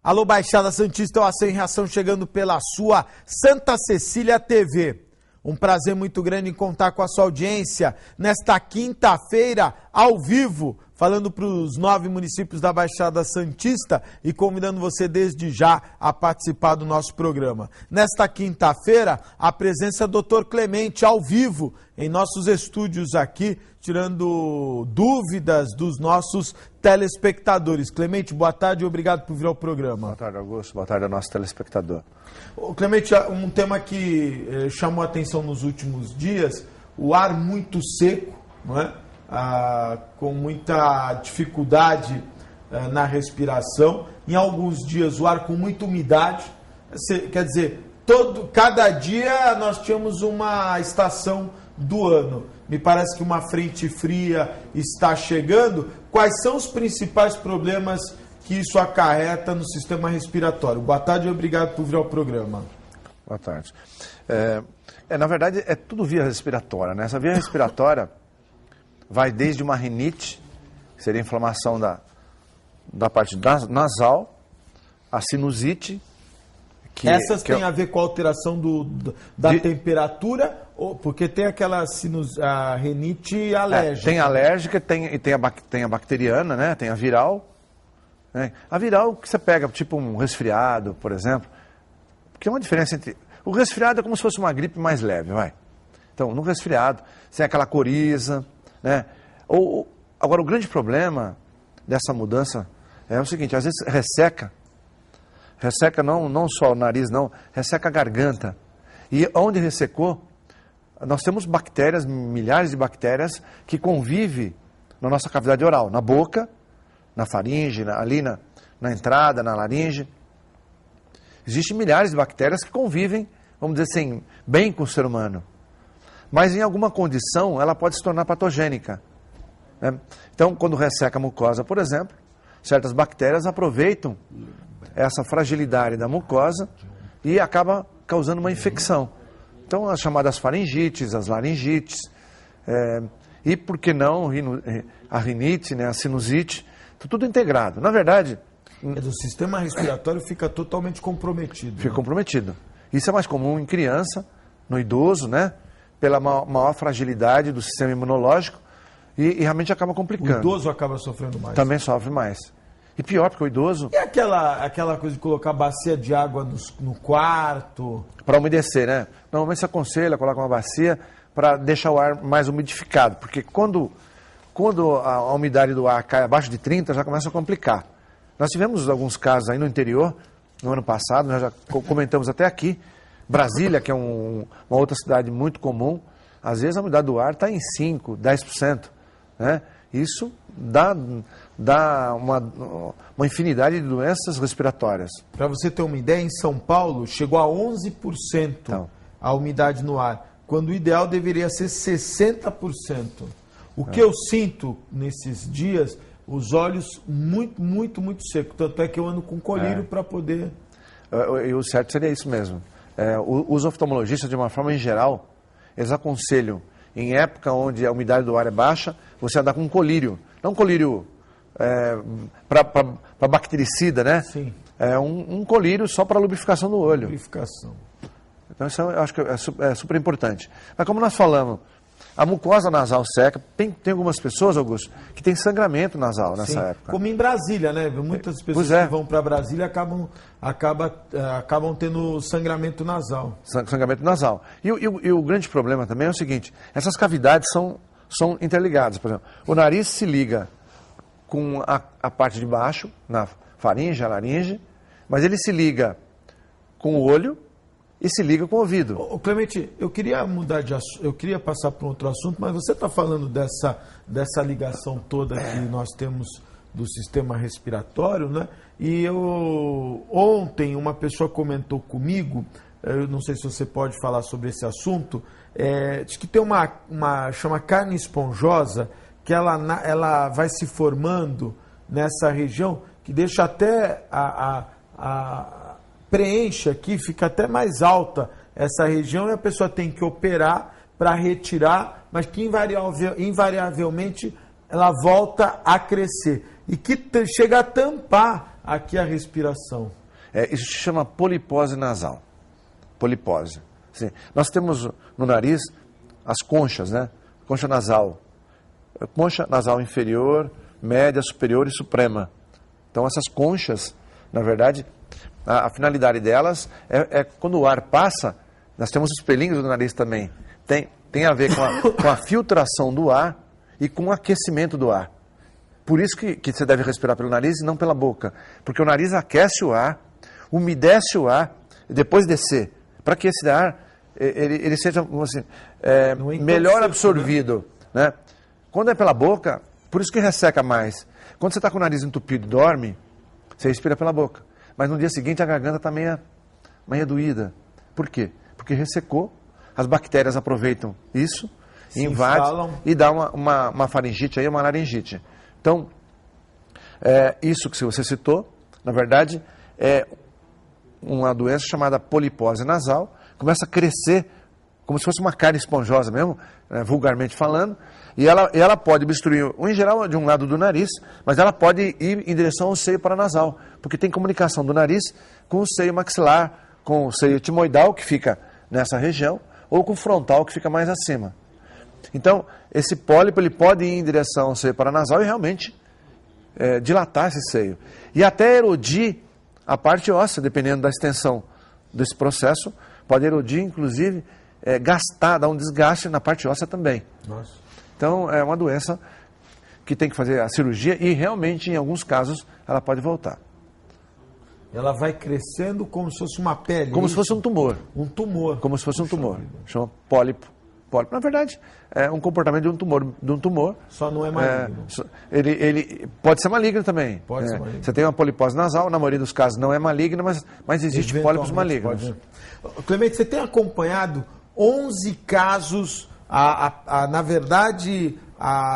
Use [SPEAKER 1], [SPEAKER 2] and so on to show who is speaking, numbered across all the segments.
[SPEAKER 1] Alô, Baixada Santista, o Ação em Reação chegando pela sua Santa Cecília TV. Um prazer muito grande em contar com a sua audiência nesta quinta-feira, ao vivo, falando para os 9 municípios da Baixada Santista e convidando você desde já a participar do nosso programa. Nesta quinta-feira, a presença do Dr. Clemente ao vivo em nossos estúdios aqui, tirando dúvidas dos nossos telespectadores. Clemente, boa tarde e obrigado por vir ao programa.
[SPEAKER 2] Boa tarde, Augusto. Boa tarde ao nosso telespectador.
[SPEAKER 1] Clemente, um tema que chamou a atenção nos últimos dias, o ar muito seco, não é? Com muita dificuldade na respiração, em alguns dias o ar com muita umidade, quer dizer, cada dia nós tínhamos uma estação do ano. Me parece que uma frente fria está chegando. Quais são os principais problemas que isso acarreta no sistema respiratório? Boa tarde e obrigado por vir ao programa.
[SPEAKER 2] Boa tarde. Na verdade, é tudo via respiratória, né? Essa via respiratória vai desde uma rinite, que seria a inflamação da parte nasal, a sinusite.
[SPEAKER 1] Essas têm a ver com a alteração da temperatura, porque tem aquela a rinite alérgica.
[SPEAKER 2] Tem alérgica, tem a bacteriana, né? Tem a viral. Né? A viral que você pega, tipo um resfriado, por exemplo, porque é uma diferença entre... O resfriado é como se fosse uma gripe mais leve, vai. Então, no resfriado, tem aquela coriza, né? Agora, o grande problema dessa mudança é o seguinte, às vezes resseca não só o nariz, não, resseca a garganta. E onde ressecou, nós temos bactérias, milhares de bactérias, que convivem na nossa cavidade oral, na boca, na faringe, ali na entrada, na laringe. Existem milhares de bactérias que convivem, vamos dizer assim, bem com o ser humano. Mas em alguma condição, ela pode se tornar patogênica. Né? Então, quando resseca a mucosa, por exemplo, certas bactérias aproveitam essa fragilidade da mucosa e acaba causando uma infecção. Então, as chamadas faringites, as laringites, e por que não a rinite, né, a sinusite, tudo integrado. Na verdade...
[SPEAKER 1] O sistema respiratório fica totalmente comprometido.
[SPEAKER 2] Fica comprometido. Isso é mais comum em criança, no idoso, né? Pela maior fragilidade do sistema imunológico e realmente acaba complicando.
[SPEAKER 1] O idoso acaba sofrendo mais.
[SPEAKER 2] Também sofre mais. E pior, porque o idoso...
[SPEAKER 1] E aquela coisa de colocar bacia de água no quarto?
[SPEAKER 2] Para umedecer, né? Normalmente se aconselha, coloca uma bacia para deixar o ar mais umidificado, porque quando a umidade do ar cai abaixo de 30, já começa a complicar. Nós tivemos alguns casos aí no interior, no ano passado, nós já comentamos até aqui, Brasília, que é uma outra cidade muito comum, às vezes a umidade do ar está em 5%, 10%. Né? Isso dá uma infinidade de doenças respiratórias.
[SPEAKER 1] Para você ter uma ideia, em São Paulo chegou a 11% a umidade no ar, quando o ideal deveria ser 60%. O que eu sinto nesses dias, os olhos muito, muito, muito secos. Tanto é que eu ando com colírio para poder...
[SPEAKER 2] E o certo seria isso mesmo. Os oftalmologistas, de uma forma em geral, eles aconselham, em época onde a umidade do ar é baixa, você andar com um colírio. Não um colírio para bactericida, né?
[SPEAKER 1] Sim.
[SPEAKER 2] Um colírio só para lubrificação do olho.
[SPEAKER 1] Lubrificação.
[SPEAKER 2] Então isso eu acho que é super importante. Mas como nós falamos, a mucosa nasal seca, tem algumas pessoas, Augusto, que tem sangramento nasal nessa época.
[SPEAKER 1] Como em Brasília, né? Muitas pessoas que vão para Brasília acabam tendo sangramento nasal.
[SPEAKER 2] Sangramento nasal. E o grande problema também é o seguinte, essas cavidades são interligadas. Por exemplo, o nariz se liga com a parte de baixo, na faringe, a laringe, mas ele se liga com o olho e se liga com o ouvido.
[SPEAKER 1] Clemente, eu queria mudar de assunto, eu queria passar para um outro assunto, mas você está falando dessa ligação toda que nós temos do sistema respiratório, né? E ontem uma pessoa comentou comigo, eu não sei se você pode falar sobre esse assunto, diz que tem chama carne esponjosa, que ela vai se formando nessa região, que deixa até preenche aqui, fica até mais alta essa região e a pessoa tem que operar para retirar, mas que invariavelmente ela volta a crescer e que chega a tampar aqui a respiração?
[SPEAKER 2] Isso se chama polipose nasal. Polipose. Sim. Nós temos no nariz as conchas, né? Concha nasal. Concha nasal inferior, média, superior e suprema. Então essas conchas, na verdade, a finalidade delas é quando o ar passa, nós temos os pelinhos do nariz também. Tem a ver com a filtração do ar e com o aquecimento do ar. Por isso que você deve respirar pelo nariz e não pela boca. Porque o nariz aquece o ar, umedece o ar e depois descer. Para que esse ar ele seja assim, melhor absorvido. Né? Quando é pela boca, por isso que resseca mais. Quando você está com o nariz entupido e dorme, você respira pela boca. Mas no dia seguinte a garganta está meia doída. Por quê? Porque ressecou, as bactérias aproveitam isso, invadem e dá uma faringite, aí, uma laringite. Então, isso que você citou, na verdade, é uma doença chamada polipose nasal, começa a crescer como se fosse uma carne esponjosa mesmo, vulgarmente falando, e ela pode obstruir, em geral, de um lado do nariz, mas ela pode ir em direção ao seio paranasal, porque tem comunicação do nariz com o seio maxilar, com o seio etimoidal, que fica nessa região, ou com o frontal, que fica mais acima. Então, esse pólipo ele pode ir em direção ao seio paranasal e realmente dilatar esse seio. E até erodir a parte óssea, dependendo da extensão desse processo, pode erodir, inclusive, gastar, dar um desgaste na parte óssea também.
[SPEAKER 1] Nossa.
[SPEAKER 2] Então, é uma doença que tem que fazer a cirurgia e realmente, em alguns casos, ela pode voltar.
[SPEAKER 1] Ela vai crescendo como se fosse uma pele.
[SPEAKER 2] Como se fosse um tumor.
[SPEAKER 1] Um tumor.
[SPEAKER 2] Como se fosse um tumor. Chama pólipo. Na verdade, é um comportamento de um tumor.
[SPEAKER 1] Só não é maligno.
[SPEAKER 2] Ele pode ser maligno também.
[SPEAKER 1] Pode ser maligno.
[SPEAKER 2] Você tem uma polipose nasal, na maioria dos casos não é maligno, mas existe pólipos malignos.
[SPEAKER 1] Clemente, você tem acompanhado 11 casos, na verdade,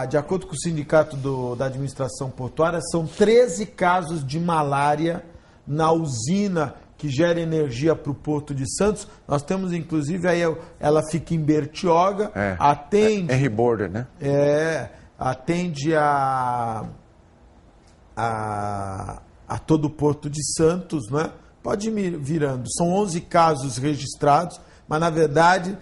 [SPEAKER 1] de acordo com o sindicato da administração portuária, são 13 casos de malária na usina que gera energia para o Porto de Santos. Nós temos, inclusive, aí ela fica em Bertioga, atende...
[SPEAKER 2] Henry Border, né?
[SPEAKER 1] Atende a todo o Porto de Santos, não é? Pode ir virando. São 11 casos registrados, mas, na verdade,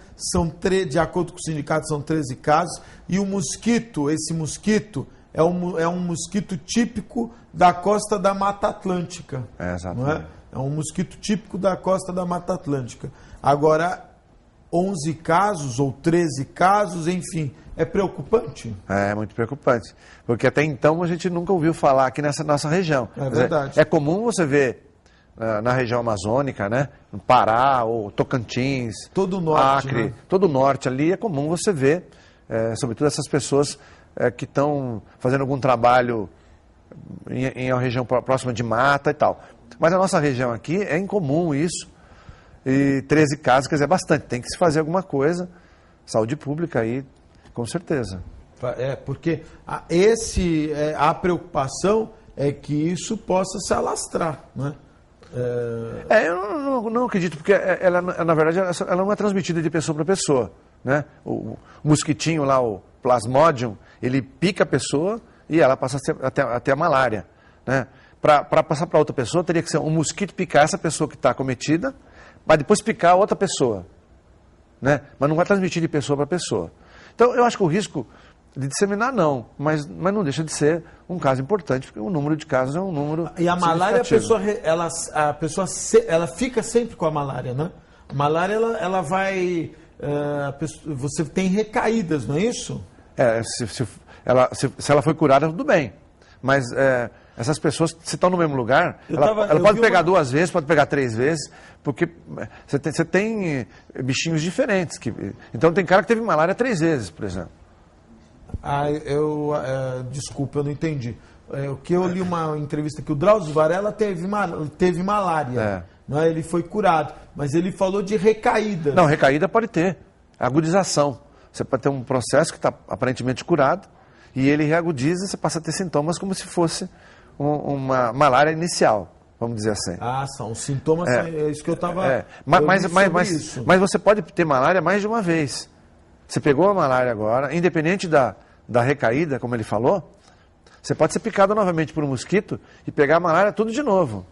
[SPEAKER 1] de acordo com o sindicato, são 13 casos. E o mosquito, esse mosquito, é um mosquito típico da costa da Mata Atlântica.
[SPEAKER 2] Exatamente.
[SPEAKER 1] Não é? É um mosquito típico da costa da Mata Atlântica. Agora, 11 casos ou 13 casos, enfim, é preocupante?
[SPEAKER 2] É muito preocupante. Porque até então a gente nunca ouviu falar aqui nessa nossa região.
[SPEAKER 1] É verdade.
[SPEAKER 2] É comum você ver na região amazônica, né? No Pará ou Tocantins,
[SPEAKER 1] todo o norte,
[SPEAKER 2] Acre,
[SPEAKER 1] né?
[SPEAKER 2] todo o norte ali é comum você ver, sobretudo essas pessoas que estão fazendo algum trabalho em uma região próxima de mata e tal. Mas a nossa região aqui é incomum isso. E 13 casos, quer dizer, é bastante. Tem que se fazer alguma coisa. Saúde pública aí, com certeza.
[SPEAKER 1] Porque a preocupação é que isso possa se alastrar, né?
[SPEAKER 2] Eu não acredito, porque ela, na verdade, ela não é transmitida de pessoa para pessoa, né? O mosquitinho lá, o Plasmodium, ele pica a pessoa e ela passa a ter a malária, né? Para passar para outra pessoa, teria que ser um mosquito picar essa pessoa que está acometida, mas depois picar outra pessoa, né? Mas não vai transmitir de pessoa para pessoa. Então, eu acho que o risco de disseminar não, mas não deixa de ser um caso importante, porque o número de casos é um número
[SPEAKER 1] E a malária, a pessoa ela fica sempre com a malária, né? A malária, ela vai... você tem recaídas, não é isso?
[SPEAKER 2] Se ela foi curada, tudo bem. Mas essas pessoas, se estão no mesmo lugar, ela pode pegar 2 vezes, pode pegar 3 vezes, porque você tem bichinhos diferentes. Então tem cara que teve malária 3 vezes, por exemplo.
[SPEAKER 1] Desculpa, eu não entendi. O que eu li uma entrevista que o Drauzio Varela teve malária. Não é? Ele foi curado, mas ele falou de recaída.
[SPEAKER 2] Não, recaída pode ter. Agudização. Você pode ter um processo que está aparentemente curado e ele reagudiza e você passa a ter sintomas como se fosse uma malária inicial, vamos dizer assim.
[SPEAKER 1] São sintomas, é isso que eu estava...
[SPEAKER 2] Mas você pode ter malária mais de uma vez. Você pegou a malária agora, independente da recaída, como ele falou, você pode ser picado novamente por um mosquito e pegar a malária tudo de novo.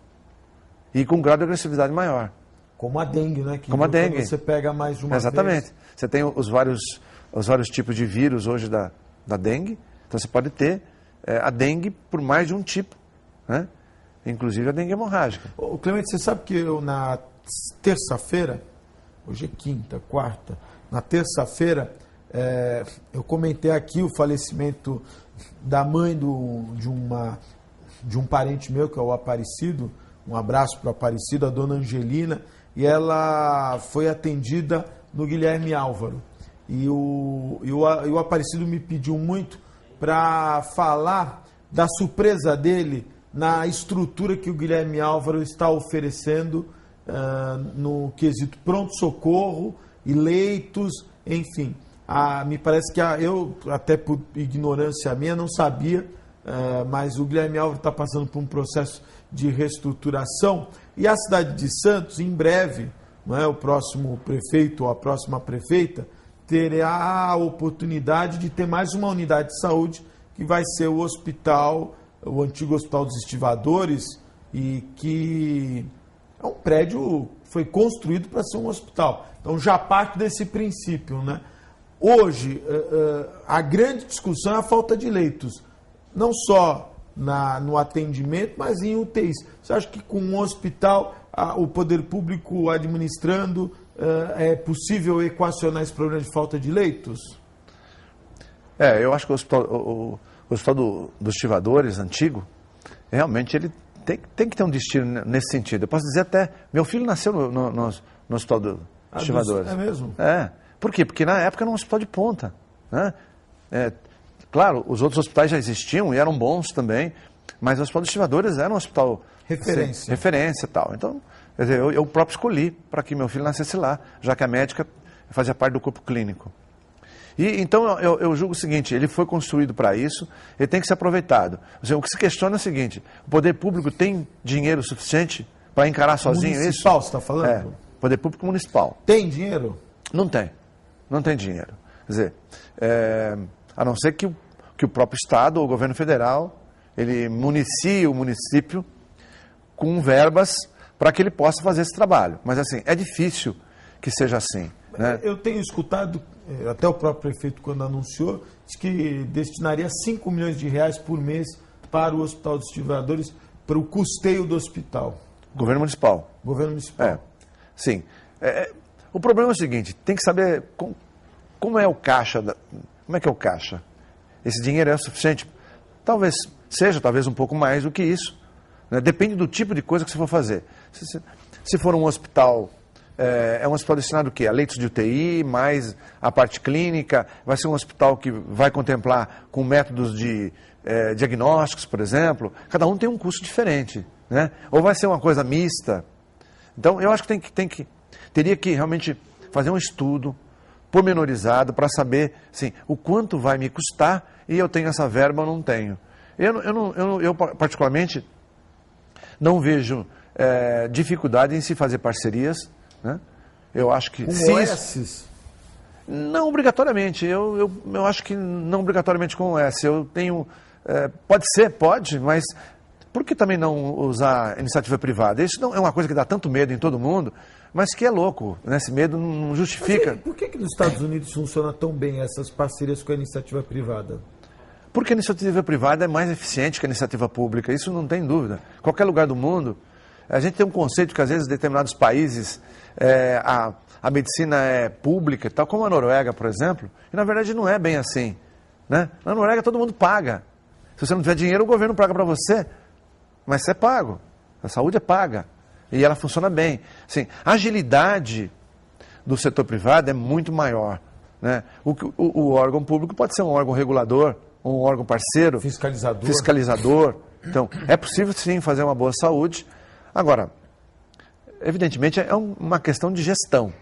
[SPEAKER 2] E com um grau de agressividade maior.
[SPEAKER 1] Como a dengue, né? Que
[SPEAKER 2] Como a dengue.
[SPEAKER 1] Você pega mais de uma
[SPEAKER 2] Exatamente.
[SPEAKER 1] vez.
[SPEAKER 2] Você tem os vários tipos de vírus hoje da dengue. Então você pode ter a dengue por mais de um tipo, né? Inclusive a dengue hemorrágica.
[SPEAKER 1] Ô, Clemente, você sabe que eu na terça-feira, hoje é quinta, quarta, na terça-feira, eu comentei aqui o falecimento da mãe de um parente meu, que é o Aparecido. Um abraço para o Aparecido, a dona Angelina, e ela foi atendida no Guilherme Álvaro. E o Aparecido me pediu muito para falar da surpresa dele na estrutura que o Guilherme Álvaro está oferecendo no quesito pronto-socorro e leitos, enfim. Me parece que eu, até por ignorância minha, não sabia, mas o Guilherme Álvaro está passando por um processo de reestruturação e a cidade de Santos, em breve, não é, o próximo prefeito ou a próxima prefeita terá a oportunidade de ter mais uma unidade de saúde que vai ser o hospital, o antigo Hospital dos Estivadores, e que é um prédio que foi construído para ser um hospital. Então já parte desse princípio, né? Hoje, a grande discussão é a falta de leitos, não só no atendimento, mas em UTIs. Você acha que com um hospital, o poder público administrando, é possível equacionar esse problema de falta de leitos?
[SPEAKER 2] Eu acho que o Hospital dos Estivadores, antigo, realmente ele tem que ter um destino nesse sentido. Eu posso dizer até, meu filho nasceu no Hospital dos Estivadores.
[SPEAKER 1] É mesmo?
[SPEAKER 2] Por quê? Porque na época era um hospital de ponta, né? Claro, os outros hospitais já existiam e eram bons também, mas o Hospital dos Estivadores era um hospital...
[SPEAKER 1] Referência.
[SPEAKER 2] Referência e tal. Então, quer dizer, eu próprio escolhi para que meu filho nascesse lá, já que a médica fazia parte do corpo clínico. E então eu julgo o seguinte, ele foi construído para isso, ele tem que ser aproveitado. O que se questiona é o seguinte, o poder público tem dinheiro suficiente para encarar sozinho isso?
[SPEAKER 1] Municipal, você está falando?
[SPEAKER 2] Poder público municipal.
[SPEAKER 1] Tem dinheiro?
[SPEAKER 2] Não tem dinheiro. Quer dizer, a não ser que o próprio Estado ou o governo federal, ele municie o município com verbas para que ele possa fazer esse trabalho. Mas assim, é difícil que seja assim, né?
[SPEAKER 1] Eu tenho escutado, até o próprio prefeito quando anunciou, disse que destinaria 5 milhões de reais por mês para o Hospital dos Estivadores, para o custeio do hospital.
[SPEAKER 2] Governo municipal.
[SPEAKER 1] Governo municipal.
[SPEAKER 2] Sim. O problema é o seguinte, tem que saber como é o caixa, como é que é o caixa? Esse dinheiro é suficiente? Talvez seja, talvez um pouco mais do que isso, né? Depende do tipo de coisa que você for fazer. Se for um hospital, é um hospital destinado o quê? A leitos de UTI, mais a parte clínica, vai ser um hospital que vai contemplar com métodos de diagnósticos, por exemplo. Cada um tem um custo diferente, né? Ou vai ser uma coisa mista. Então, eu acho que teria que realmente fazer um estudo pormenorizado para saber assim, o quanto vai me custar e eu tenho essa verba ou não tenho. Eu particularmente, não vejo dificuldade em se fazer parcerias, né? Eu acho que...
[SPEAKER 1] Com OS?
[SPEAKER 2] Não obrigatoriamente. Eu acho que não obrigatoriamente com OS. Eu tenho... pode, mas por que também não usar iniciativa privada? Isso não é uma coisa que dá tanto medo em todo mundo, mas que é louco, né? Esse medo não justifica.
[SPEAKER 1] Por que nos Estados Unidos funciona tão bem essas parcerias com a iniciativa privada?
[SPEAKER 2] Porque a iniciativa privada é mais eficiente que a iniciativa pública, isso não tem dúvida. Qualquer lugar do mundo, a gente tem um conceito que às vezes em determinados países a medicina é pública, tal como a Noruega, por exemplo, e na verdade não é bem assim, né? Na Noruega todo mundo paga. Se você não tiver dinheiro, o governo paga para você, mas você é pago. A saúde é paga. E ela funciona bem. Assim, a agilidade do setor privado é muito maior, né? O órgão público pode ser um órgão regulador, um órgão parceiro. Fiscalizador. Então, é possível sim fazer uma boa saúde. Agora, evidentemente é uma questão de gestão.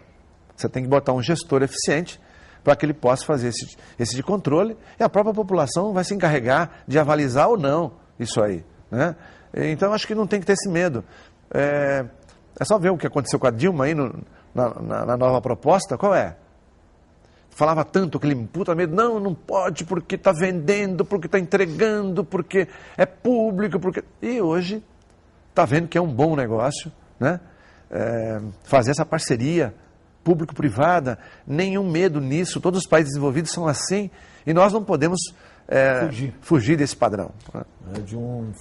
[SPEAKER 2] Você tem que botar um gestor eficiente para que ele possa fazer esse de controle e a própria população vai se encarregar de avalizar ou não isso aí, né? Então, acho que não tem que ter esse medo. É só ver o que aconteceu com a Dilma aí na nova proposta. Qual é? falava tanto, aquele puta medo, não pode porque está vendendo, porque está entregando, porque é público, porque... E hoje está vendo que é um bom negócio, né? Fazer essa parceria público-privada, nenhum medo nisso, todos os países desenvolvidos são assim, e nós não podemos fugir desse padrão.
[SPEAKER 1] De um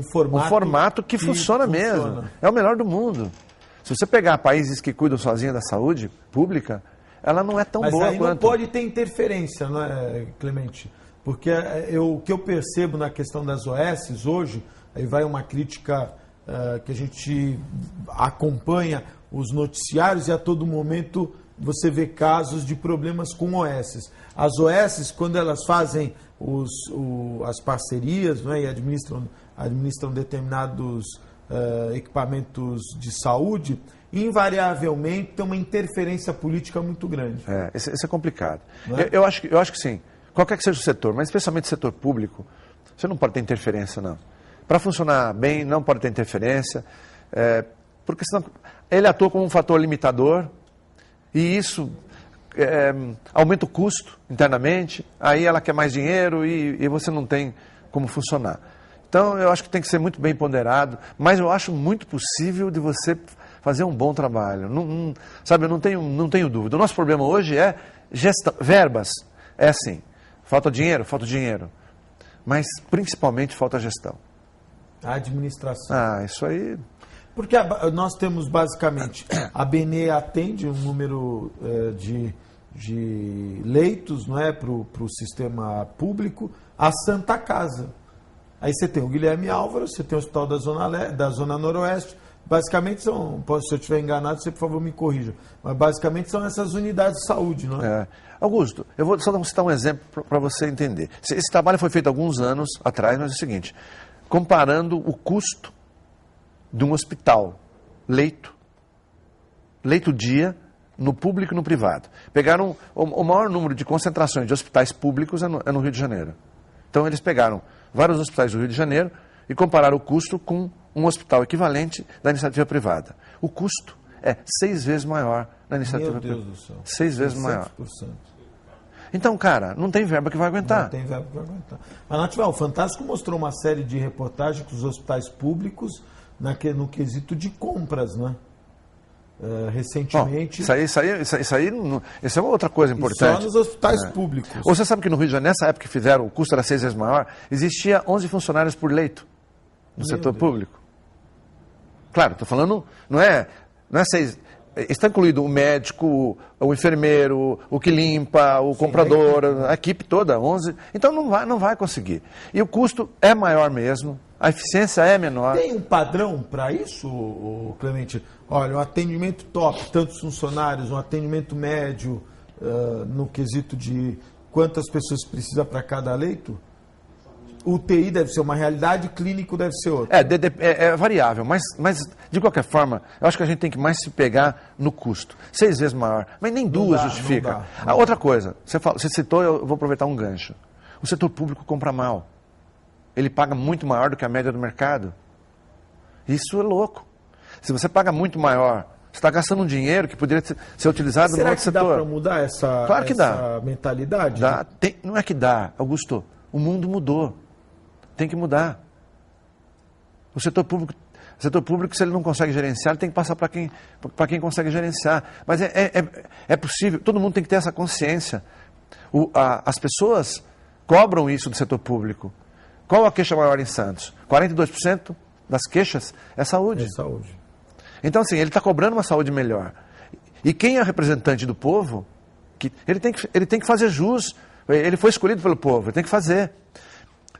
[SPEAKER 1] formato...
[SPEAKER 2] Um formato que funciona mesmo, é o melhor do mundo. Se você pegar países que cuidam sozinhos da saúde pública, ela não é tão boa
[SPEAKER 1] aí
[SPEAKER 2] quanto...
[SPEAKER 1] não pode ter interferência, não é, Clemente? Porque o que eu percebo na questão das OS hoje, aí vai uma crítica que a gente acompanha os noticiários e a todo momento você vê casos de problemas com OS. As OS, quando elas fazem as parcerias, né, e administram determinados equipamentos de saúde, invariavelmente tem uma interferência política muito grande.
[SPEAKER 2] Isso é complicado.
[SPEAKER 1] É?
[SPEAKER 2] Eu acho que sim. Qualquer que seja o setor, mas especialmente o setor público, você não pode ter interferência, não. Para funcionar bem, não pode ter interferência, porque senão ele atua como um fator limitador e isso aumenta o custo internamente, aí ela quer mais dinheiro e você não tem como funcionar. Então, eu acho que tem que ser muito bem ponderado, mas eu acho muito possível de você fazer um bom trabalho. Sabe, eu não tenho dúvida. O nosso problema hoje é gestão, verbas. É assim, falta dinheiro. Mas, principalmente, falta gestão.
[SPEAKER 1] A administração.
[SPEAKER 2] Isso aí...
[SPEAKER 1] Porque nós temos, basicamente, a BNE atende um número de leitos, não é, para o sistema público, a Santa Casa. Aí você tem o Guilherme Álvaro, você tem o Hospital da Zona Noroeste. Basicamente são, se eu estiver enganado, você por favor me corrija, mas basicamente são essas unidades de saúde, não é?
[SPEAKER 2] Augusto, eu vou só citar um exemplo para você entender. Esse trabalho foi feito alguns anos atrás, mas é o seguinte, comparando o custo de um hospital, leito dia, no público e no privado. Pegaram o maior número de concentrações de hospitais públicos no Rio de Janeiro. Então eles pegaram vários hospitais do Rio de Janeiro e compararam o custo com um hospital equivalente da iniciativa privada. O custo é 6 vezes maior na iniciativa privada.
[SPEAKER 1] Meu Deus do céu.
[SPEAKER 2] 6 vezes maior.
[SPEAKER 1] 100%.
[SPEAKER 2] Então, cara, não tem verba que vai aguentar.
[SPEAKER 1] Não tem verba que vai aguentar. Mas, Natival, o Fantástico mostrou uma série de reportagens com os hospitais públicos no quesito de compras, né? Recentemente...
[SPEAKER 2] Bom, isso é uma outra coisa importante.
[SPEAKER 1] Só nos hospitais públicos.
[SPEAKER 2] Você sabe que no Rio de Janeiro, nessa época que fizeram, o custo era 6 vezes maior, existia 11 funcionários por leito no setor público. Claro, estou falando, não é 6... Está incluído o médico, o enfermeiro, o que limpa, o comprador, a equipe toda, 11. Então não vai conseguir. E o custo é maior mesmo, a eficiência é menor.
[SPEAKER 1] Tem um padrão para isso, Clemente? Olha, um atendimento top, tantos funcionários, um atendimento médio, no quesito de quantas pessoas precisa para cada leito? UTI deve ser uma realidade, clínico deve ser outra.
[SPEAKER 2] É variável, mas de qualquer forma, eu acho que a gente tem que mais se pegar no custo. 6 vezes maior, mas nem duas justifica. Outra coisa, você citou, eu vou aproveitar um gancho. O setor público compra mal. Ele paga muito maior do que a média do mercado. Isso é louco. Se você paga muito maior, você está gastando um dinheiro que poderia ser utilizado no outro setor.
[SPEAKER 1] Será que dá para mudar essa mentalidade?
[SPEAKER 2] Dá. Não é que dá, Augusto. O mundo mudou. Tem que mudar. O setor público, se ele não consegue gerenciar, ele tem que passar para quem consegue gerenciar. Mas é possível, todo mundo tem que ter essa consciência. As pessoas cobram isso do setor público. Qual a queixa maior em Santos? 42% das queixas é saúde.
[SPEAKER 1] É saúde.
[SPEAKER 2] Então, assim, ele está cobrando uma saúde melhor. E quem é representante do povo, ele tem que fazer jus. Ele foi escolhido pelo povo, ele tem que fazer.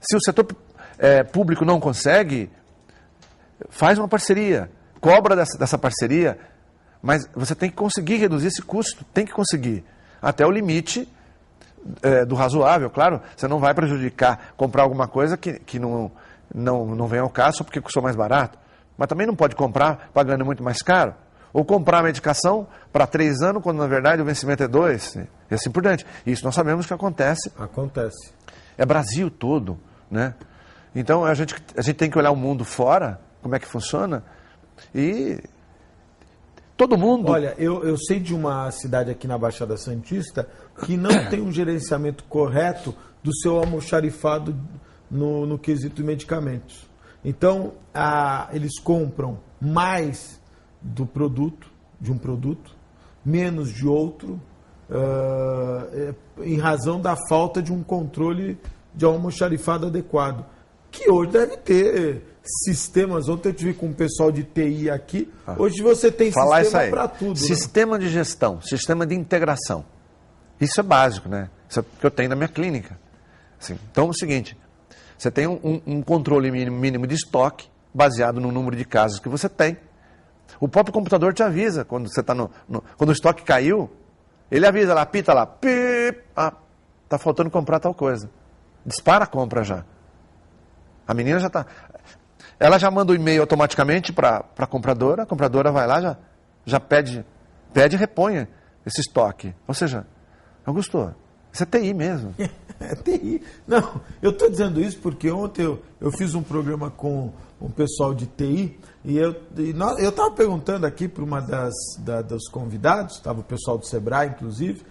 [SPEAKER 2] Se o setor público não consegue, faz uma parceria, cobra dessa parceria, mas você tem que conseguir reduzir esse custo, tem que conseguir, até o limite do razoável, claro, você não vai prejudicar, comprar alguma coisa que não vem ao caso só porque custou mais barato, mas também não pode comprar pagando muito mais caro, ou comprar a medicação para 3 anos, quando na verdade o vencimento é 2, e assim por diante. Isso nós sabemos que acontece.
[SPEAKER 1] Acontece.
[SPEAKER 2] É Brasil todo, né? Então a gente tem que olhar o mundo fora, como é que funciona, e todo mundo...
[SPEAKER 1] Olha, eu sei de uma cidade aqui na Baixada Santista que não tem um gerenciamento correto do seu almoxarifado no quesito de medicamentos. Então, eles compram mais do produto, de um produto, menos de outro, em razão da falta de um controle de almoxarifado adequado. Que hoje deve ter sistemas. Ontem eu tive com o pessoal de TI aqui. Hoje você tem sistema para tudo.
[SPEAKER 2] Sistema de gestão, sistema de integração. Isso é básico, né? Isso é o que eu tenho na minha clínica. Assim, então é o seguinte, você tem um controle mínimo de estoque, baseado no número de casos que você tem. O próprio computador te avisa quando você está quando o estoque caiu, ele avisa lá, apita lá, pip, tá faltando comprar tal coisa. Dispara a compra já. A menina já está... Ela já manda o e-mail automaticamente para a compradora vai lá, já pede e repõe esse estoque. Ou seja, Augusto, isso é TI mesmo.
[SPEAKER 1] É TI. Não, eu estou dizendo isso porque ontem eu fiz um programa com um pessoal de TI e eu estava perguntando aqui para uma dos convidados, estava o pessoal do Sebrae, inclusive,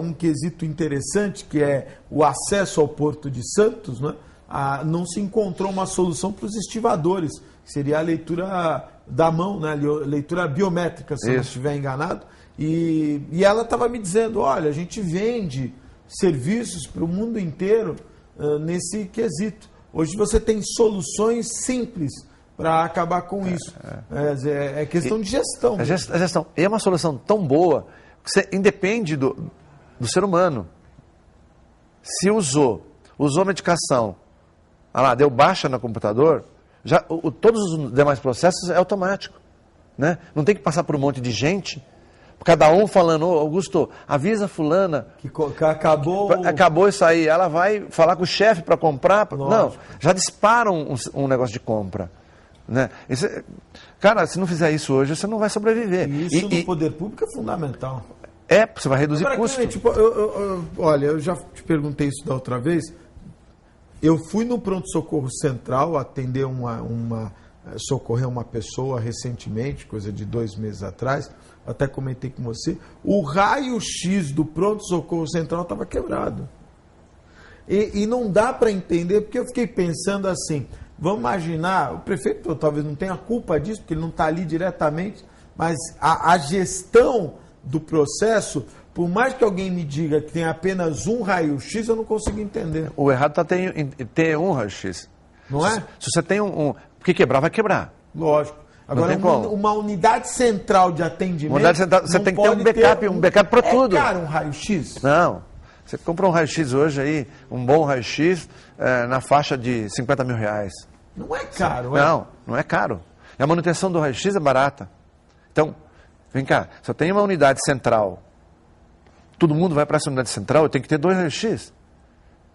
[SPEAKER 1] um quesito interessante que é o acesso ao Porto de Santos, né? Não se encontrou uma solução para os estivadores, que seria a leitura da mão, né? Leitura biométrica, se eu não estiver enganado. E ela estava me dizendo, olha, a gente vende serviços para o mundo inteiro nesse quesito. Hoje você tem soluções simples para acabar com isso. É questão de gestão.
[SPEAKER 2] É gestão. E é uma solução tão boa que você independe do ser humano. Se usou medicação, deu baixa no computador, todos os demais processos é automático. Né? Não tem que passar por um monte de gente, cada um falando, Augusto, avisa fulana
[SPEAKER 1] que acabou...
[SPEAKER 2] Acabou isso aí, ela vai falar com o chefe para comprar. Não, já disparam um negócio de compra. Né? Cara, se não fizer isso hoje, você não vai sobreviver.
[SPEAKER 1] E isso no poder público é fundamental.
[SPEAKER 2] Você vai reduzir custo.
[SPEAKER 1] Olha, eu já te perguntei isso da outra vez. Eu fui no pronto-socorro central atender socorrer uma pessoa recentemente, coisa de 2 meses atrás, até comentei com você, o raio-x do pronto-socorro central estava quebrado. E não dá para entender, porque eu fiquei pensando assim, vamos imaginar, o prefeito talvez não tenha culpa disso, porque ele não está ali diretamente, mas a gestão do processo, por mais que alguém me diga que tem apenas um raio-x, eu não consigo entender.
[SPEAKER 2] O errado está em ter um raio-x.
[SPEAKER 1] Não é?
[SPEAKER 2] Se você tem porque quebrar, vai quebrar.
[SPEAKER 1] Lógico. Agora, uma unidade central de atendimento...
[SPEAKER 2] Você tem que ter um backup para tudo.
[SPEAKER 1] É caro um raio-x?
[SPEAKER 2] Não. Você compra um raio-x hoje aí, um bom raio-x, na faixa de 50 mil reais.
[SPEAKER 1] Não é caro,
[SPEAKER 2] Não é caro. E a manutenção do raio-x é barata. Então, vem cá, se eu tenho uma unidade central, todo mundo vai para essa unidade central, eu tenho que ter 2 raio-x.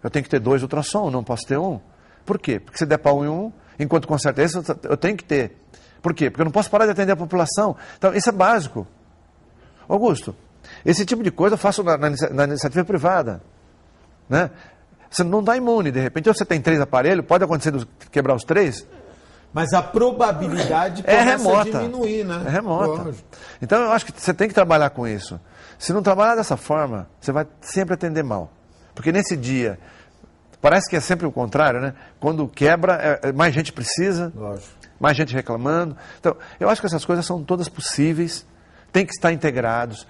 [SPEAKER 2] Eu tenho que ter 2 ultrassom, não posso ter um. Por quê? Porque se der pau em um, enquanto conserta esse, eu tenho que ter. Por quê? Porque eu não posso parar de atender a população. Então, isso é básico. Augusto, esse tipo de coisa eu faço na iniciativa privada. Né? Você não dá imune, de repente você tem 3 aparelhos, pode acontecer de quebrar os 3.
[SPEAKER 1] Mas a probabilidade começa a diminuir, né?
[SPEAKER 2] É remota. Lógico. Então eu acho que você tem que trabalhar com isso. Se não trabalhar dessa forma, você vai sempre atender mal. Porque nesse dia, parece que é sempre o contrário, né? Quando quebra, mais gente precisa,
[SPEAKER 1] lógico,
[SPEAKER 2] mais gente reclamando. Então, eu acho que essas coisas são todas possíveis, tem que estar integrados.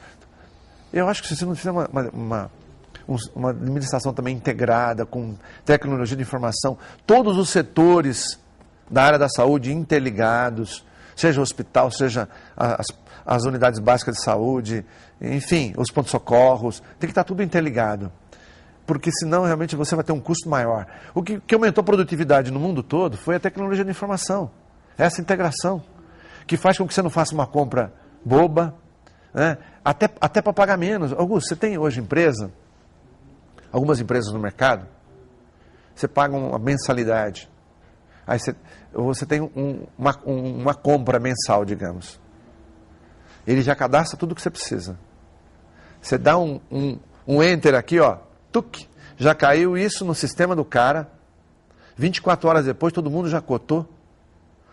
[SPEAKER 2] Eu acho que se você não fizer uma administração também integrada, com tecnologia de informação, todos os setores da área da saúde interligados, seja o hospital, seja as unidades básicas de saúde, enfim, os pontos-socorros, tem que estar tudo interligado. Porque senão realmente você vai ter um custo maior. O que aumentou a produtividade no mundo todo foi a tecnologia de informação. Essa integração, que faz com que você não faça uma compra boba, né? Até para pagar menos. Augusto, você tem hoje algumas empresas no mercado, você paga uma mensalidade. Aí você tem uma compra mensal, digamos. Ele já cadastra tudo o que você precisa. Você dá um enter aqui, ó, tuc, já caiu isso no sistema do cara. 24 horas depois, todo mundo já cotou.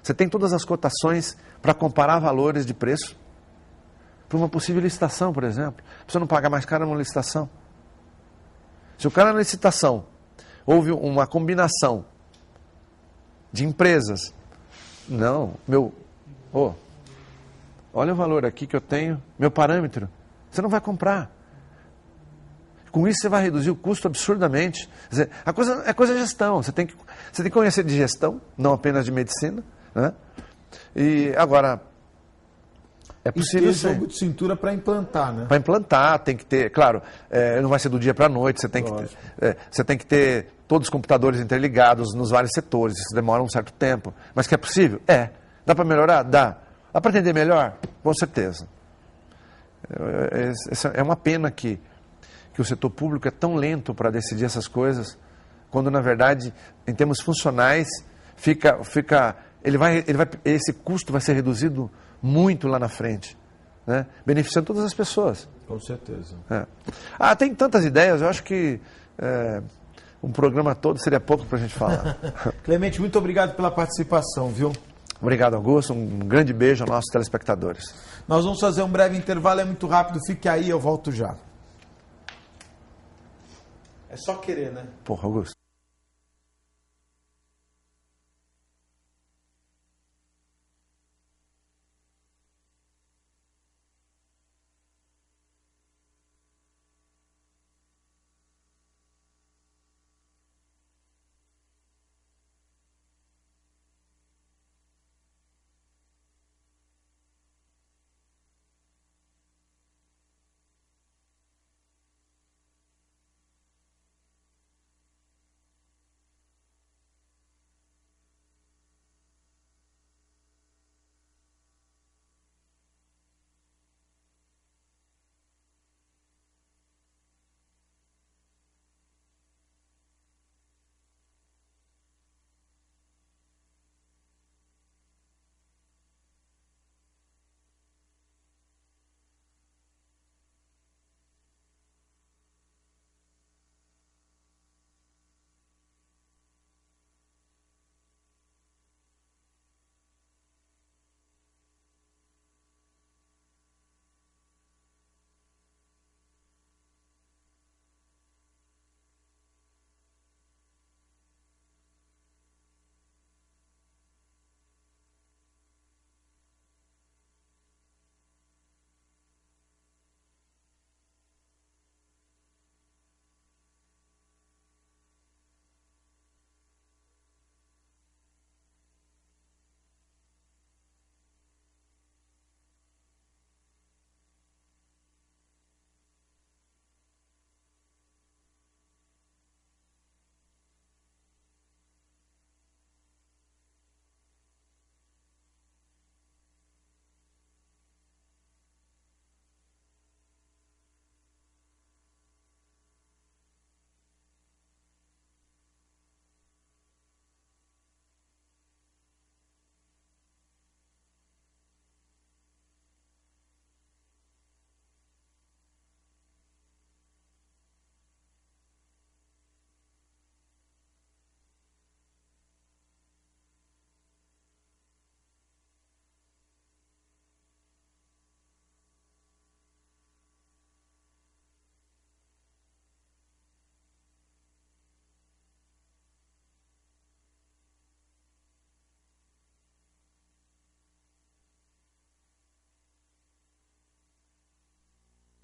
[SPEAKER 2] Você tem todas as cotações para comparar valores de preço. para uma possível licitação, por exemplo. Para você não pagar mais caro numa licitação. Se o cara na licitação houve uma combinação de empresas, não, olha o valor aqui que eu tenho, meu parâmetro, você não vai comprar. Com isso você vai reduzir o custo absurdamente. Quer dizer, a coisa é gestão, você tem que conhecer de gestão, não apenas de medicina, né? E agora, é possível
[SPEAKER 1] ter jogo de cintura para implantar, né?
[SPEAKER 2] Para implantar, tem que ter, claro, não vai ser do dia para a noite, você tem que ter todos os computadores interligados nos vários setores, isso demora um certo tempo. Mas que é possível? É. Dá para melhorar? Dá. Dá para atender melhor? Com certeza. É uma pena que o setor público é tão lento para decidir essas coisas, quando na verdade, em termos funcionais, esse custo vai ser reduzido muito lá na frente, né? Beneficiando todas as pessoas.
[SPEAKER 1] Com certeza.
[SPEAKER 2] Tem tantas ideias, eu acho que um programa todo seria pouco para a gente falar.
[SPEAKER 1] Clemente, muito obrigado pela participação, viu?
[SPEAKER 2] Obrigado, Augusto. Um grande beijo aos nossos telespectadores.
[SPEAKER 1] Nós vamos fazer um breve intervalo, é muito rápido, fique aí, eu volto já. É só querer, né?
[SPEAKER 2] Porra, Augusto.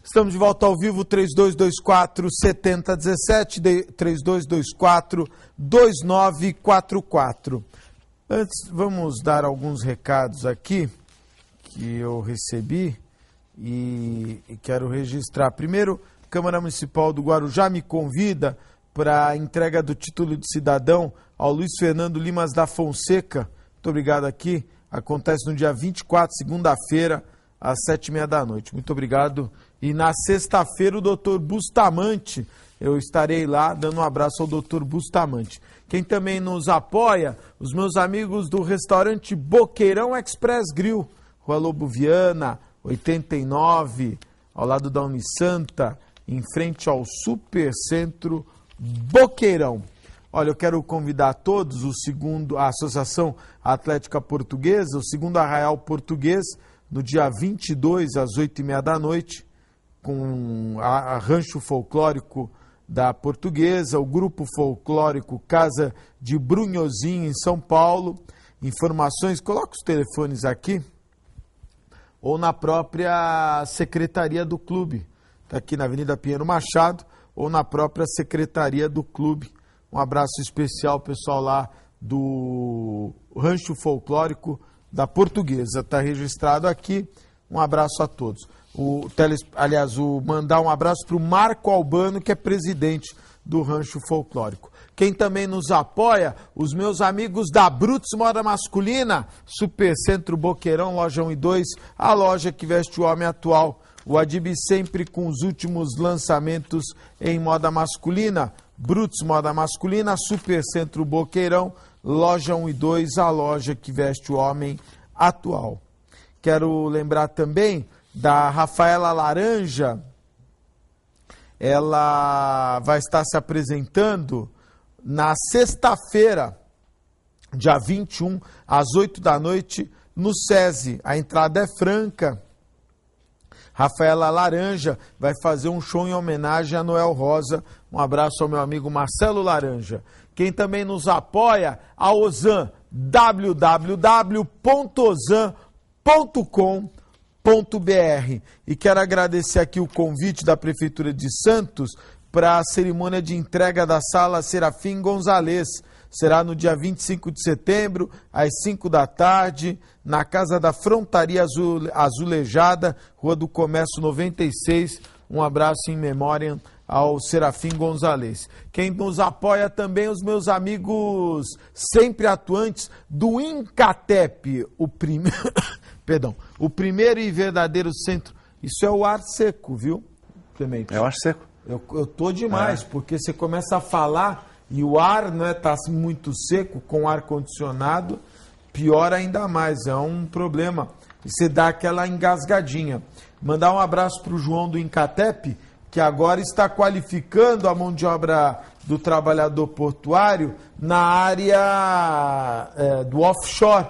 [SPEAKER 1] Estamos de volta ao vivo, 3224-7017, 3224-2944. Antes, vamos dar alguns recados aqui que eu recebi e quero registrar. Primeiro, Câmara Municipal do Guarujá me convida para a entrega do título de cidadão ao Luiz Fernando Limas da Fonseca. Muito obrigado aqui. Acontece no dia 24, segunda-feira, às 7h30 da noite. Muito obrigado. E na sexta-feira o doutor Bustamante, eu estarei lá dando um abraço ao doutor Bustamante. Quem também nos apoia, os meus amigos do restaurante Boqueirão Express Grill, Rua Lobo Viana, 89, ao lado da Unisanta, em frente ao Supercentro Boqueirão. Olha, eu quero convidar todos, a Associação Atlética Portuguesa, o segundo Arraial Português, no dia 22, às 8h30 da noite, com a Rancho Folclórico da Portuguesa, o Grupo Folclórico Casa de Brunhozinho, em São Paulo. Informações, coloca os telefones aqui, ou na própria secretaria do clube. Está aqui na Avenida Pinheiro Machado, ou na própria secretaria do clube. Um abraço especial, pessoal lá do Rancho Folclórico da Portuguesa. Está registrado aqui. Um abraço a todos. Mandar um abraço para o Marco Albano, que é presidente do Rancho Folclórico. Quem também nos apoia, os meus amigos da Brutus Moda Masculina, Supercentro Boqueirão, loja 1 e 2, a loja que veste o homem atual. O Adib sempre com os últimos lançamentos em moda masculina. Brutus Moda Masculina, Supercentro Boqueirão, loja 1 e 2, a loja que veste o homem atual. Quero lembrar também da Rafaela Laranja. Ela vai estar se apresentando na sexta-feira, dia 21, às 8 da noite, no SESI. A entrada é franca. Rafaela Laranja vai fazer um show em homenagem a Noel Rosa. Um abraço ao meu amigo Marcelo Laranja. Quem também nos apoia, a Ozan, www.ozan.com.br. E quero agradecer aqui o convite da Prefeitura de Santos para a cerimônia de entrega da Sala Serafim Gonzalez. Será no dia 25 de setembro, às 5 da tarde, na Casa da Frontaria Azulejada, Rua do Comércio 96. Um abraço em memória ao Serafim Gonzalez. Quem nos apoia também, os meus amigos sempre atuantes do Incatep, o primeiro e verdadeiro centro. Isso é o ar seco, viu, Clemente?
[SPEAKER 2] É o ar seco.
[SPEAKER 1] Eu tô demais, porque você começa a falar e o ar, né, tá muito seco, com ar-condicionado, pior ainda mais, é um problema. E você dá aquela engasgadinha. Mandar um abraço para o João do Incatep, que agora está qualificando a mão de obra do trabalhador portuário na área do offshore.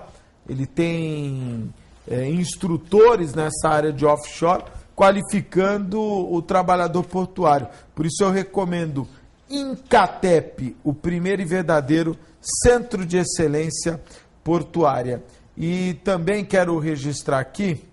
[SPEAKER 1] Ele tem instrutores nessa área de offshore, qualificando o trabalhador portuário. Por isso eu recomendo Incatep, o primeiro e verdadeiro centro de excelência portuária. E também quero registrar aqui,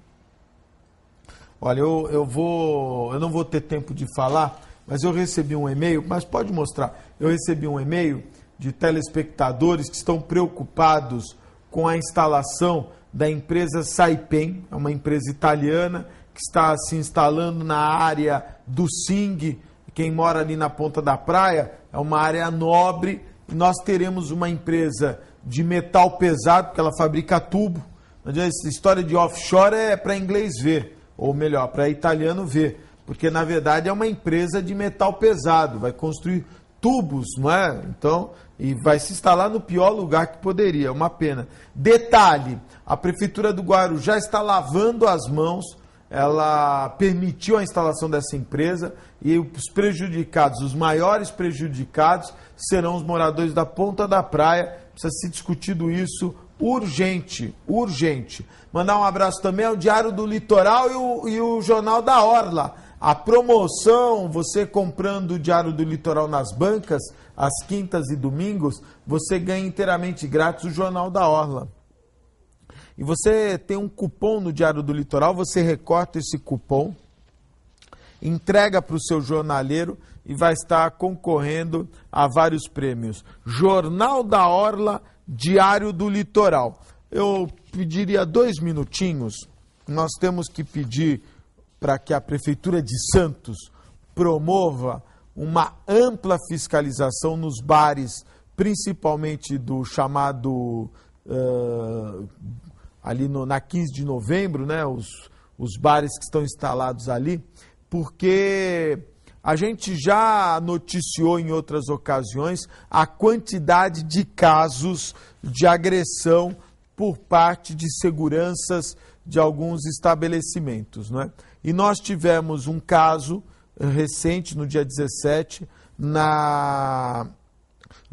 [SPEAKER 1] olha, eu não vou ter tempo de falar, mas eu recebi um e-mail, mas pode mostrar, eu recebi um e-mail de telespectadores que estão preocupados com a instalação da empresa Saipem, é uma empresa italiana que está se instalando na área do Sing. Quem mora ali na ponta da praia, é uma área nobre, e nós teremos uma empresa de metal pesado, porque ela fabrica tubo. Essa história de offshore é para inglês ver, ou melhor, para italiano ver, porque na verdade é uma empresa de metal pesado, vai construir tubos, não é? Então, e vai se instalar no pior lugar que poderia, é uma pena. Detalhe, a Prefeitura do Guarujá está lavando as mãos. Ela permitiu a instalação dessa empresa e os prejudicados, os maiores prejudicados, serão os moradores da ponta da praia. Precisa ser discutido isso urgente, urgente. Mandar um abraço também ao Diário do Litoral e o Jornal da Orla. A promoção, você comprando o Diário do Litoral nas bancas, às quintas e domingos, você ganha inteiramente grátis o Jornal da Orla. E você tem um cupom no Diário do Litoral, você recorta esse cupom, entrega para o seu jornaleiro e vai estar concorrendo a vários prêmios. Jornal da Orla, Diário do Litoral. Eu pediria 2 minutinhos, nós temos que pedir para que a Prefeitura de Santos promova uma ampla fiscalização nos bares, principalmente do chamado... ali na 15 de novembro, né, os bares que estão instalados ali, porque a gente já noticiou em outras ocasiões a quantidade de casos de agressão por parte de seguranças de alguns estabelecimentos, né? E nós tivemos um caso recente, no dia 17, no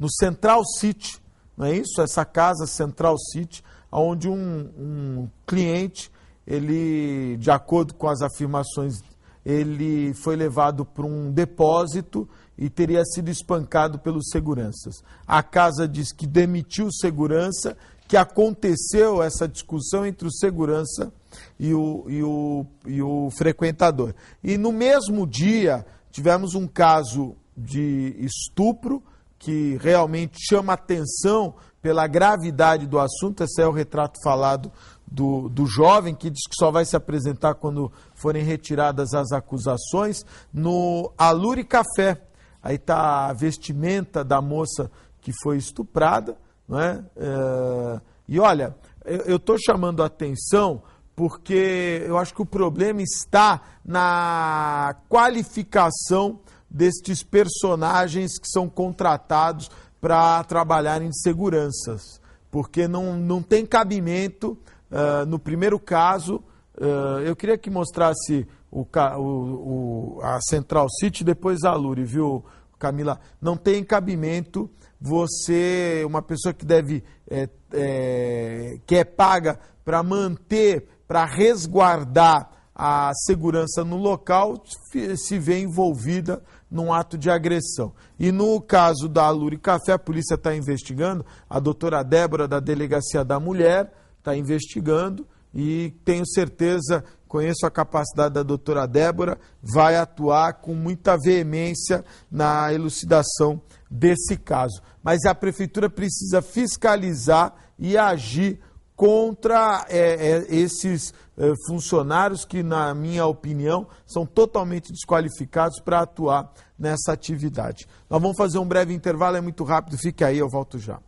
[SPEAKER 1] Central City, não é isso? Essa casa Central City, onde um cliente, ele, de acordo com as afirmações, ele foi levado para um depósito e teria sido espancado pelos seguranças. A casa diz que demitiu o segurança, que aconteceu essa discussão entre o segurança e o frequentador. E no mesmo dia, tivemos um caso de estupro, que realmente chama atenção pela gravidade do assunto. Esse é o retrato falado do jovem, que diz que só vai se apresentar quando forem retiradas as acusações, no Aluri Café. Aí está a vestimenta da moça que foi estuprada, não é? E olha, eu estou chamando a atenção porque eu acho que o problema está na qualificação destes personagens que são contratados para trabalharem de seguranças, porque não tem cabimento. No primeiro caso, eu queria que mostrasse a Central City, depois a Aluri, viu, Camila? Não tem cabimento você, uma pessoa que que é paga para manter, para resguardar a segurança no local, se vê envolvida num ato de agressão. E no caso da Aluri Café, a polícia está investigando, a doutora Débora, da Delegacia da Mulher, está investigando, e tenho certeza, conheço a capacidade da doutora Débora, vai atuar com muita veemência na elucidação desse caso. Mas a prefeitura precisa fiscalizar e agir contra esses funcionários que, na minha opinião, são totalmente desqualificados para atuar nessa atividade. Nós vamos fazer um breve intervalo, é muito rápido, fique aí, eu volto já.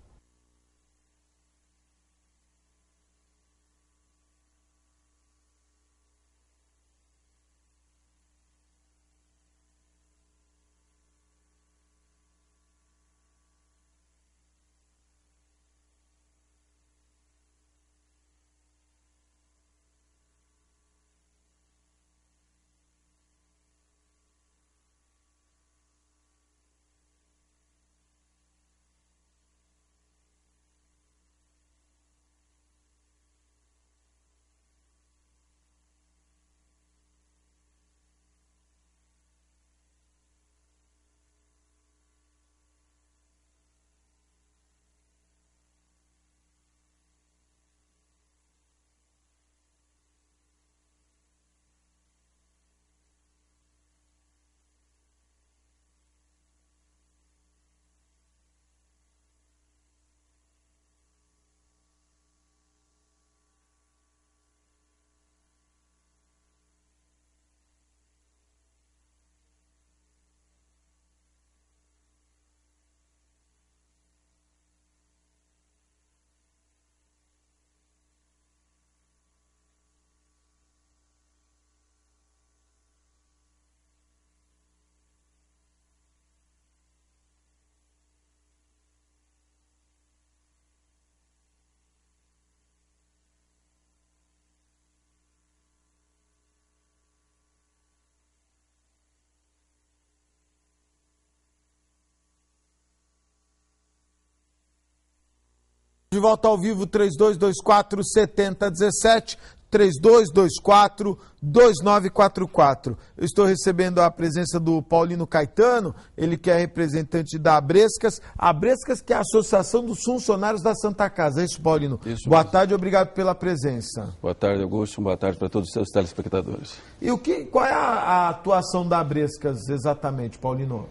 [SPEAKER 1] De volta ao vivo, 3224-7017, 3224-2944. Eu estou recebendo a presença do Paulino Caetano, ele que é representante da Abrescas. A Abrescas, que é a Associação dos Funcionários da Santa Casa. É isso, Paulino?
[SPEAKER 3] Isso.
[SPEAKER 1] Boa tarde, obrigado pela presença.
[SPEAKER 3] Boa tarde, Augusto. Boa tarde para todos os seus telespectadores.
[SPEAKER 1] E qual é a atuação da Abrescas exatamente, Paulino?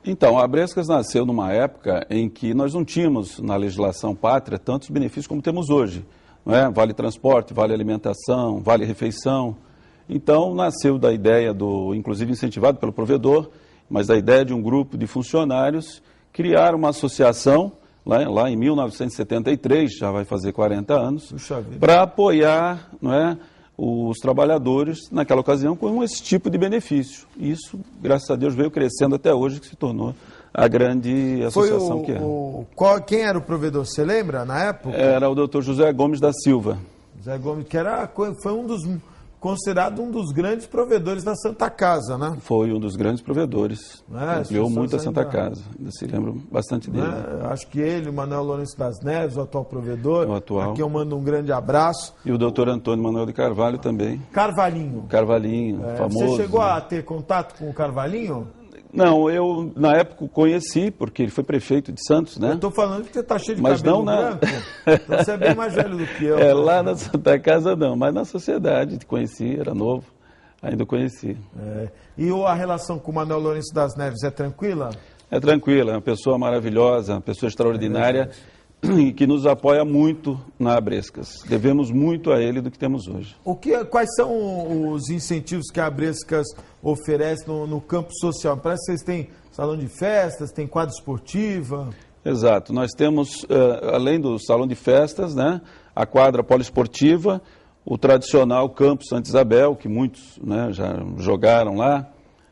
[SPEAKER 3] Então, a Abrescas nasceu numa época em que nós não tínhamos na legislação pátria tantos benefícios como temos hoje. Não é? Vale transporte, vale alimentação, vale refeição. Então, nasceu da ideia inclusive incentivado pelo provedor, mas da ideia de um grupo de funcionários criar uma associação, lá em 1973, já vai fazer 40 anos, para apoiar, não é, os trabalhadores, naquela ocasião, com esse tipo de benefício. Isso, graças a Deus, veio crescendo até hoje, que se tornou a grande associação que é.
[SPEAKER 1] Quem era o provedor, você lembra, na época?
[SPEAKER 3] Era o Dr. José Gomes da Silva.
[SPEAKER 1] José Gomes, que foi um dos considerado um dos grandes provedores da Santa Casa, né?
[SPEAKER 3] Foi um dos grandes provedores. Ampliou muito a Santa
[SPEAKER 1] ainda,
[SPEAKER 3] Casa. Ainda se lembram bastante dele.
[SPEAKER 1] Acho que ele, o Manuel Lourenço das Neves, o atual provedor.
[SPEAKER 3] O atual.
[SPEAKER 1] Aqui eu mando um grande abraço.
[SPEAKER 3] E o doutor Antônio Manuel de Carvalho também.
[SPEAKER 1] Carvalhinho.
[SPEAKER 3] Carvalhinho, famoso.
[SPEAKER 1] Você chegou a ter contato com o Carvalhinho?
[SPEAKER 3] Não, eu na época o conheci, porque ele foi prefeito de Santos, né?
[SPEAKER 1] Eu estou falando que você está cheio de
[SPEAKER 3] Mas
[SPEAKER 1] cabelo
[SPEAKER 3] não,
[SPEAKER 1] branco. Então você é bem mais velho do que eu.
[SPEAKER 3] Lá na Santa Casa não, mas na sociedade conheci, era novo, ainda o conheci.
[SPEAKER 1] E a relação com o Manuel Lourenço das Neves é tranquila?
[SPEAKER 3] É tranquila, é uma pessoa maravilhosa, uma pessoa extraordinária e que nos apoia muito na Abrescas. Devemos muito a ele do que temos hoje.
[SPEAKER 1] Quais são os incentivos que a Abrescas oferece no campo social? Parece que vocês têm salão de festas, tem quadra esportiva.
[SPEAKER 3] Exato, nós temos, além do salão de festas, né, a quadra poliesportiva, o tradicional Campo Santa Isabel, que muitos, né, já jogaram lá,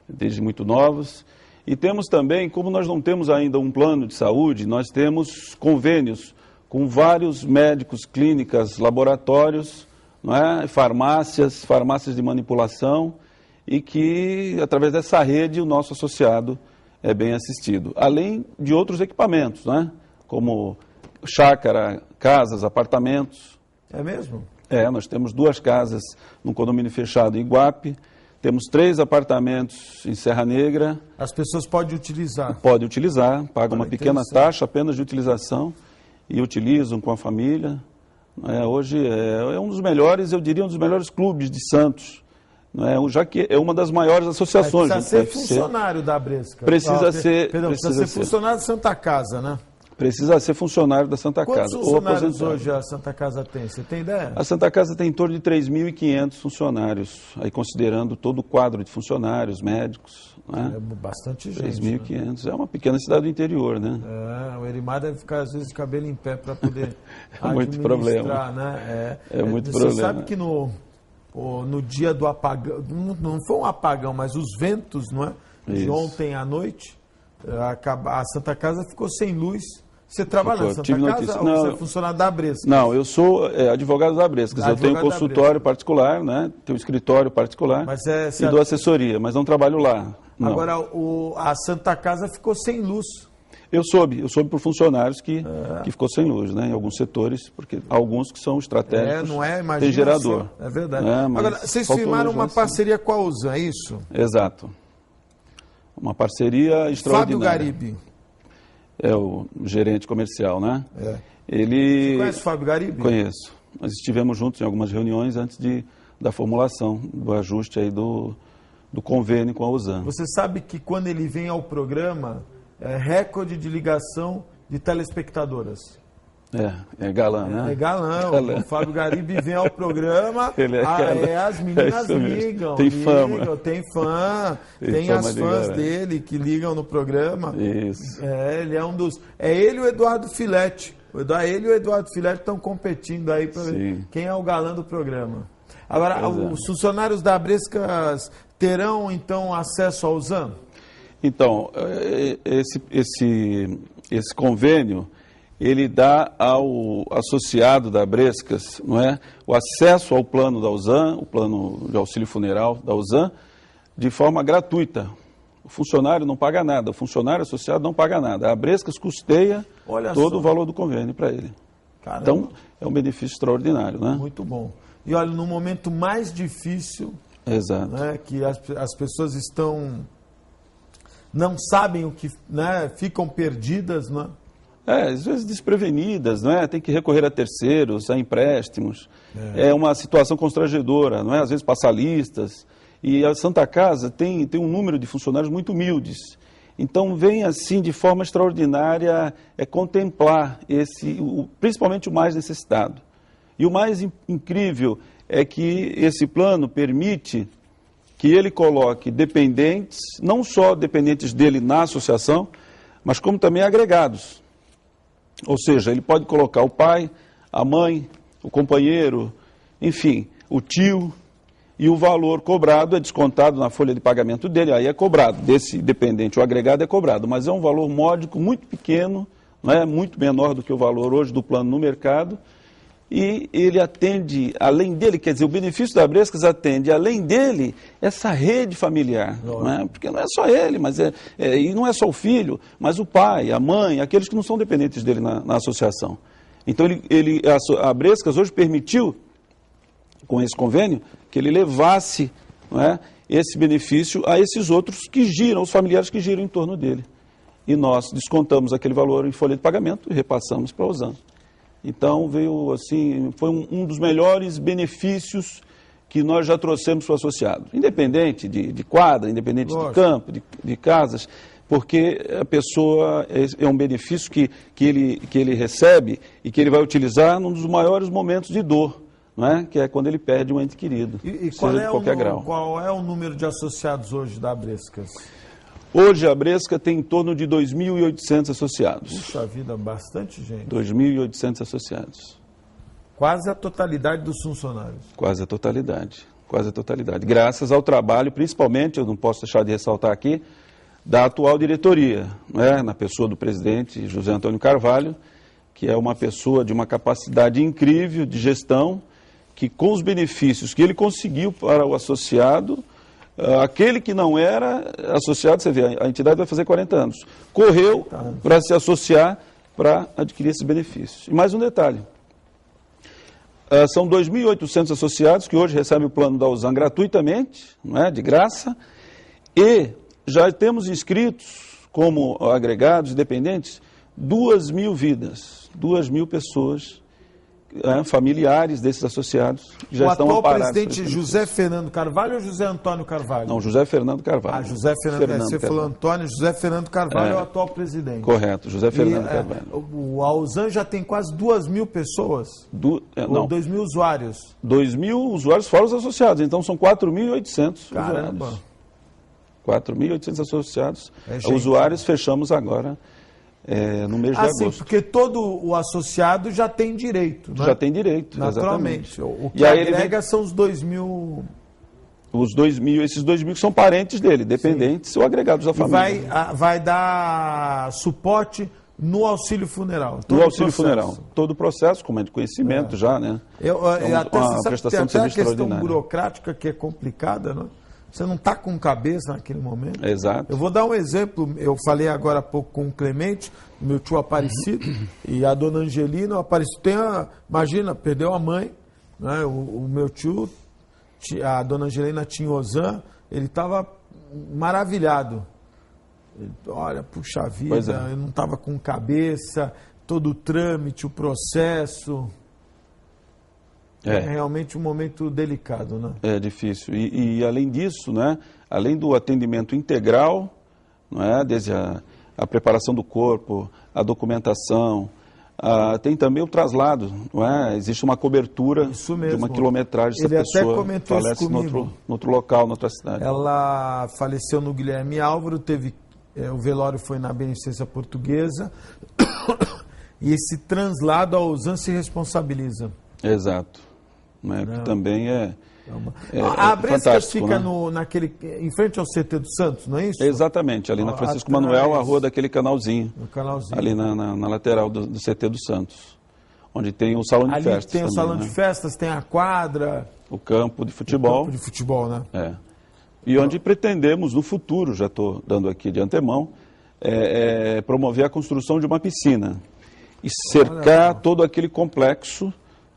[SPEAKER 3] desde muito novos. E temos também, como nós não temos ainda um plano de saúde, nós temos convênios com vários médicos, clínicas, laboratórios, não é? farmácias de manipulação, e que, através dessa rede, o nosso associado é bem assistido. Além de outros equipamentos, né? Como chácara, casas, apartamentos.
[SPEAKER 1] É mesmo?
[SPEAKER 3] Nós temos 2 casas no condomínio fechado em Iguape, temos 3 apartamentos em Serra Negra.
[SPEAKER 1] As pessoas podem utilizar?
[SPEAKER 3] Podem utilizar, pagam uma pequena taxa apenas de utilização e utilizam com a família. Hoje é um dos melhores, eu diria, um dos melhores clubes de Santos. Já que é uma das maiores associações.
[SPEAKER 1] Precisa ser funcionário da Abrescas.
[SPEAKER 3] Precisa ser
[SPEAKER 1] funcionário da Santa Casa, né?
[SPEAKER 3] Precisa ser funcionário da Santa Casa.
[SPEAKER 1] Quantos funcionários hoje a Santa Casa tem? Você tem ideia?
[SPEAKER 3] A Santa Casa tem em torno de 3.500 funcionários, aí considerando todo o quadro de funcionários, médicos. Né?
[SPEAKER 1] É bastante gente.
[SPEAKER 3] 3.500. Né? É uma pequena cidade do interior, né?
[SPEAKER 1] O Erimar deve ficar, às vezes, de cabelo em pé para poder
[SPEAKER 3] muito problema.
[SPEAKER 1] Né?
[SPEAKER 3] Muito
[SPEAKER 1] você
[SPEAKER 3] problema.
[SPEAKER 1] Você sabe que no dia do apagão, não foi um apagão, mas os ventos, não é? De ontem à noite, a Santa Casa ficou sem luz. Você trabalha na Santa Casa ou você é funcionário da Abrescas?
[SPEAKER 3] Não, eu sou advogado da Abrescas. Eu tenho consultório particular, né? Tenho escritório particular e dou assessoria, mas não trabalho lá. Não.
[SPEAKER 1] Agora, a Santa Casa ficou sem luz.
[SPEAKER 3] Eu soube por funcionários que ficou sem luz, né? Em alguns setores, porque alguns que são estratégicos tem gerador.
[SPEAKER 1] É verdade. Agora, vocês firmaram uma parceria com a Usan, é isso?
[SPEAKER 3] Exato. Uma parceria extraordinária.
[SPEAKER 1] Fábio Garibe.
[SPEAKER 3] É o gerente comercial, né?
[SPEAKER 1] Você conhece o Fábio Garibe?
[SPEAKER 3] Conheço. Nós estivemos juntos em algumas reuniões antes da formulação, do ajuste aí do convênio com a Usan.
[SPEAKER 1] Você sabe que quando ele vem ao programa, é recorde de ligação de telespectadoras.
[SPEAKER 3] É galã, né?
[SPEAKER 1] É galã. O Fábio Garibe vem ao programa, as meninas ligam.
[SPEAKER 3] Tem fama.
[SPEAKER 1] Tem fã, tem as fãs dele que ligam no programa.
[SPEAKER 3] Isso.
[SPEAKER 1] Ele é um dos... É ele e o Eduardo Filete. Ele e o Eduardo Filete estão competindo aí para ver quem é o galã do programa. Agora, os funcionários da Abrescas terão, então, acesso ao Usan?
[SPEAKER 3] Então, esse convênio, ele dá ao associado da Abrescas, não é, o acesso ao plano da Usan, o plano de auxílio funeral da Usan, de forma gratuita. O funcionário não paga nada, o funcionário associado não paga nada. A Abrescas custeia todo o valor do convênio para ele.
[SPEAKER 1] Caramba.
[SPEAKER 3] Então, é um benefício extraordinário, né?
[SPEAKER 1] Muito bom. E olha, no momento mais difícil,
[SPEAKER 3] exato,
[SPEAKER 1] né, que as pessoas não sabem o que, né, ficam perdidas, né?
[SPEAKER 3] Às vezes desprevenidas, não é? Tem que recorrer a terceiros, a empréstimos. É uma situação constrangedora, não é? Às vezes passa listas. E a Santa Casa tem um número de funcionários muito humildes. Então vem assim de forma extraordinária contemplar principalmente o mais necessitado. E o mais incrível é que esse plano permite que ele coloque dependentes, não só dependentes dele na associação, mas como também agregados. Ou seja, ele pode colocar o pai, a mãe, o companheiro, enfim, o tio, e o valor cobrado é descontado na folha de pagamento dele, aí é cobrado, desse dependente, o agregado é cobrado, mas é um valor módico muito pequeno, não é? Muito menor do que o valor hoje do plano no mercado, e ele atende, além dele, quer dizer, o benefício da Abrescas atende, além dele, essa rede familiar, não é? Porque não é só ele, mas e não é só o filho, mas o pai, a mãe, aqueles que não são dependentes dele na associação. Então, a Abrescas hoje permitiu, com esse convênio, que ele levasse, não é, esse benefício a esses outros que giram, os familiares que giram em torno dele. E nós descontamos aquele valor em folha de pagamento e repassamos para a OSAN. Então, veio assim, foi um dos melhores benefícios que nós já trouxemos para o associado. Independente de quadra, independente de campo, de casas, porque a pessoa é um benefício que ele recebe e que ele vai utilizar num dos maiores momentos de dor, não é? Que é quando ele perde um ente querido,
[SPEAKER 1] qual
[SPEAKER 3] de qualquer grau.
[SPEAKER 1] Qual é o número de associados hoje da Abrescas?
[SPEAKER 3] Hoje a Abrescas tem em torno de 2.800 associados.
[SPEAKER 1] Puxa vida, bastante gente.
[SPEAKER 3] 2.800 associados.
[SPEAKER 1] Quase a totalidade dos funcionários.
[SPEAKER 3] Quase a totalidade. Quase a totalidade. Graças ao trabalho, principalmente, eu não posso deixar de ressaltar aqui, da atual diretoria, né, na pessoa do presidente José Antônio Carvalho, que é uma pessoa de uma capacidade incrível de gestão, que com os benefícios que ele conseguiu para o associado, aquele que não era associado, você vê, a entidade vai fazer 40 anos, correu para se associar para adquirir esses benefícios. E mais um detalhe, são 2.800 associados que hoje recebem o plano da OSAN gratuitamente, não é, de graça, e já temos inscritos como agregados dependentes 2.000 vidas, 2.000 pessoas, familiares desses associados que já estão amparados.
[SPEAKER 1] O atual presidente José Fernando Carvalho ou José Antônio Carvalho?
[SPEAKER 3] Não, José Fernando Carvalho.
[SPEAKER 1] Ah, José Fernando, você falou Antônio, José Fernando Carvalho é o atual presidente.
[SPEAKER 3] Correto, José Fernando Carvalho.
[SPEAKER 1] A OSAN já tem quase 2.000 pessoas? Ou 2.000 usuários? 2.000
[SPEAKER 3] usuários fora os associados, então são 4.800
[SPEAKER 1] Caramba.
[SPEAKER 3] usuários. 4.800 associados. Usuários fechamos agora no mês de agosto.
[SPEAKER 1] Sim, porque todo o associado já tem direito, né?
[SPEAKER 3] Já tem direito,
[SPEAKER 1] naturalmente.
[SPEAKER 3] Exatamente.
[SPEAKER 1] O que agrega são os 2.000...
[SPEAKER 3] Esses 2.000 que são parentes dele, dependentes ou agregados da família.
[SPEAKER 1] E vai dar suporte no auxílio funeral.
[SPEAKER 3] No auxílio funeral. Todo o processo, como é de conhecimento já, né?
[SPEAKER 1] Até
[SPEAKER 3] uma prestação de serviço
[SPEAKER 1] a questão
[SPEAKER 3] extraordinária.
[SPEAKER 1] burocrática que é complicada, né? Você não está com cabeça naquele momento.
[SPEAKER 3] Exato.
[SPEAKER 1] Eu vou dar um exemplo. Eu falei agora há pouco com o Clemente, meu tio Aparecido, e a dona Angelina. O Aparecido imagina, perdeu a mãe. Né? O meu tio, a dona Angelina tinha OSAN, ele estava maravilhado. Ele, olha, puxa vida, eu não estava com cabeça, todo o trâmite, o processo... É realmente um momento delicado, né? É
[SPEAKER 3] difícil. E além disso, né, além do atendimento integral, não é, desde a preparação do corpo, a documentação, tem também o traslado, não é? Existe uma cobertura de uma quilometragem se a pessoa falece no outro local, noutra cidade.
[SPEAKER 1] Ela faleceu no Guilherme Álvaro, o velório foi na Beneficência Portuguesa, e esse translado a OSAN se responsabiliza.
[SPEAKER 3] Exato. Né, que também
[SPEAKER 1] a Abrescas fica,
[SPEAKER 3] né?
[SPEAKER 1] em frente ao CT do Santos, não é isso?
[SPEAKER 3] Exatamente, ali na Francisco Manuel, a rua daquele canalzinho. Ali na lateral do CT do Santos, onde tem o salão de festas.
[SPEAKER 1] Tem o salão de festas, tem a quadra.
[SPEAKER 3] O campo de futebol.
[SPEAKER 1] O campo de futebol, né?
[SPEAKER 3] E onde pretendemos, no futuro, já estou dando aqui de antemão, promover a construção de uma piscina e cercar todo aquele complexo,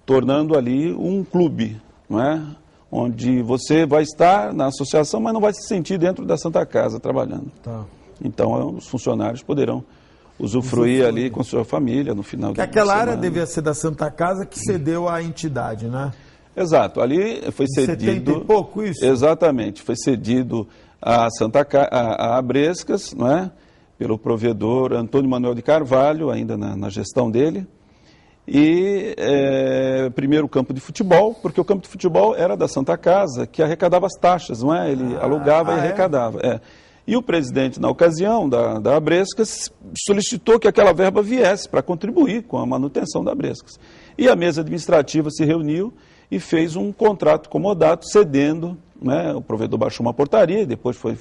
[SPEAKER 3] tornando ali um clube, não é? Onde você vai estar na associação, mas não vai se sentir dentro da Santa Casa trabalhando.
[SPEAKER 1] Tá.
[SPEAKER 3] Então, os funcionários poderão usufruir ali com sua família no final
[SPEAKER 1] da semana. Aquela área devia ser da Santa Casa que cedeu à entidade, né?
[SPEAKER 3] Exato. Ali foi cedido...
[SPEAKER 1] 70 e pouco isso?
[SPEAKER 3] Exatamente. Foi cedido a Abrescas, não é? Pelo provedor Antônio Manuel de Carvalho, ainda na gestão dele. E primeiro o campo de futebol, porque o campo de futebol era da Santa Casa, que arrecadava as taxas, não é? Ele alugava e arrecadava. E o presidente, na ocasião da Abrescas, solicitou que aquela verba viesse para contribuir com a manutenção da Abrescas. E a mesa administrativa se reuniu e fez um contrato comodato, cedendo, né? O provedor baixou uma portaria e depois foi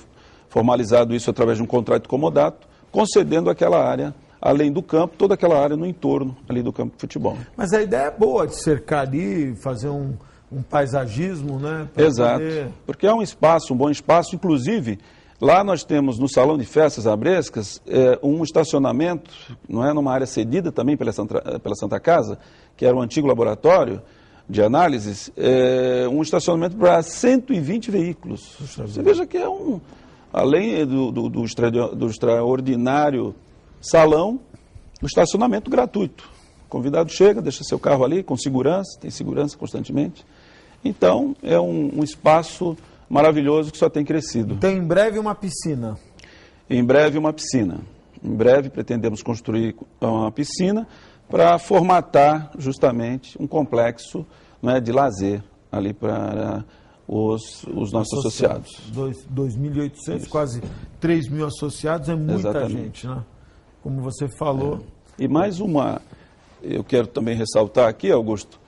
[SPEAKER 3] formalizado isso através de um contrato comodato, concedendo aquela área além do campo, toda aquela área no entorno ali do campo de futebol.
[SPEAKER 1] Mas a ideia é boa de cercar ali, fazer um paisagismo, né?
[SPEAKER 3] Exato, porque é um espaço, um bom espaço, inclusive, lá nós temos no Salão de Festas Abrescas um estacionamento, não é, numa área cedida também pela Santa Casa, que era um antigo laboratório de análises, um estacionamento para 120 veículos. Você veja que é além do extraordinário salão, o estacionamento gratuito. O convidado chega, deixa seu carro ali com segurança, tem segurança constantemente. Então, é um espaço maravilhoso que só tem crescido.
[SPEAKER 1] Então, em breve, uma piscina.
[SPEAKER 3] Em breve, uma piscina. Em breve, pretendemos construir uma piscina para formatar justamente um complexo, não é, de lazer ali para os nossos associados.
[SPEAKER 1] 2.800, quase 3.000 associados, é muita
[SPEAKER 3] Exatamente.
[SPEAKER 1] gente, né? Como você falou.
[SPEAKER 3] E mais eu quero também ressaltar aqui, Augusto,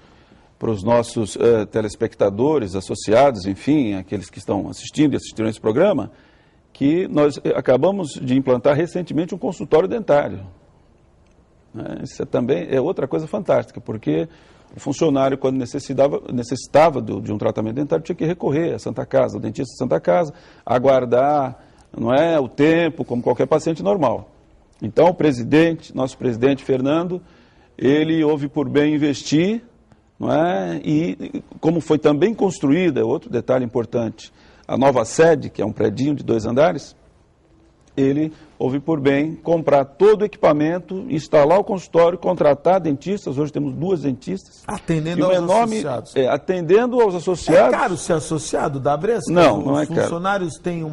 [SPEAKER 3] para os nossos telespectadores, associados, enfim, aqueles que estão assistindo e assistiram esse programa, que nós acabamos de implantar recentemente um consultório dentário. Isso também é outra coisa fantástica, porque o funcionário, quando necessitava de um tratamento dentário, tinha que recorrer à Santa Casa, ao dentista da Santa Casa, aguardar, não é, o tempo, como qualquer paciente normal. Então, nosso presidente Fernando, ele houve por bem investir, não é? E como foi também construída, outro detalhe importante, a nova sede, que é um predinho de 2 andares, ele houve por bem comprar todo o equipamento, instalar o consultório, contratar dentistas. Hoje temos 2 dentistas.
[SPEAKER 1] Atendendo aos associados.
[SPEAKER 3] Atendendo aos associados.
[SPEAKER 1] É caro ser associado da Abrescas?
[SPEAKER 3] Não é caro.
[SPEAKER 1] Os funcionários têm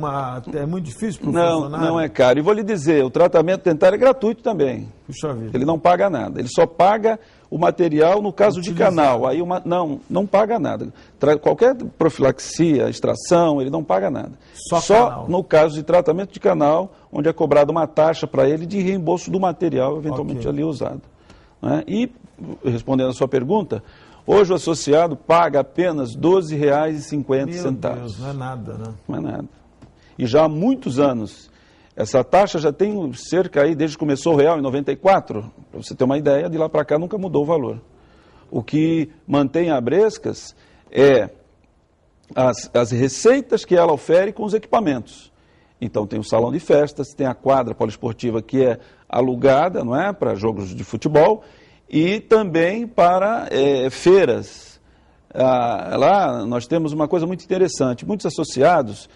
[SPEAKER 1] é muito difícil para o funcionário?
[SPEAKER 3] Não é caro. E vou lhe dizer, o tratamento dentário é gratuito também.
[SPEAKER 1] Puxa vida.
[SPEAKER 3] Ele não paga nada. Ele só paga o material no caso de canal. Aí não paga nada. Qualquer profilaxia, extração, ele não paga nada. Só no caso de tratamento de canal, onde é cobrada uma taxa para ele de reembolso do material eventualmente ali usado. Né? E, respondendo a sua pergunta, hoje o associado paga apenas R$ 12,50.
[SPEAKER 1] Meu Deus, não é nada, né?
[SPEAKER 3] Não é nada. E já há muitos anos. Essa taxa já tem cerca aí, desde que começou o real em 94, para você ter uma ideia, de lá para cá nunca mudou o valor. O que mantém a Abrescas é as receitas que ela ofere com os equipamentos. Então tem o salão de festas, tem a quadra poliesportiva que é alugada, não é, para jogos de futebol, e também para feiras. Lá nós temos uma coisa muito interessante, muitos associados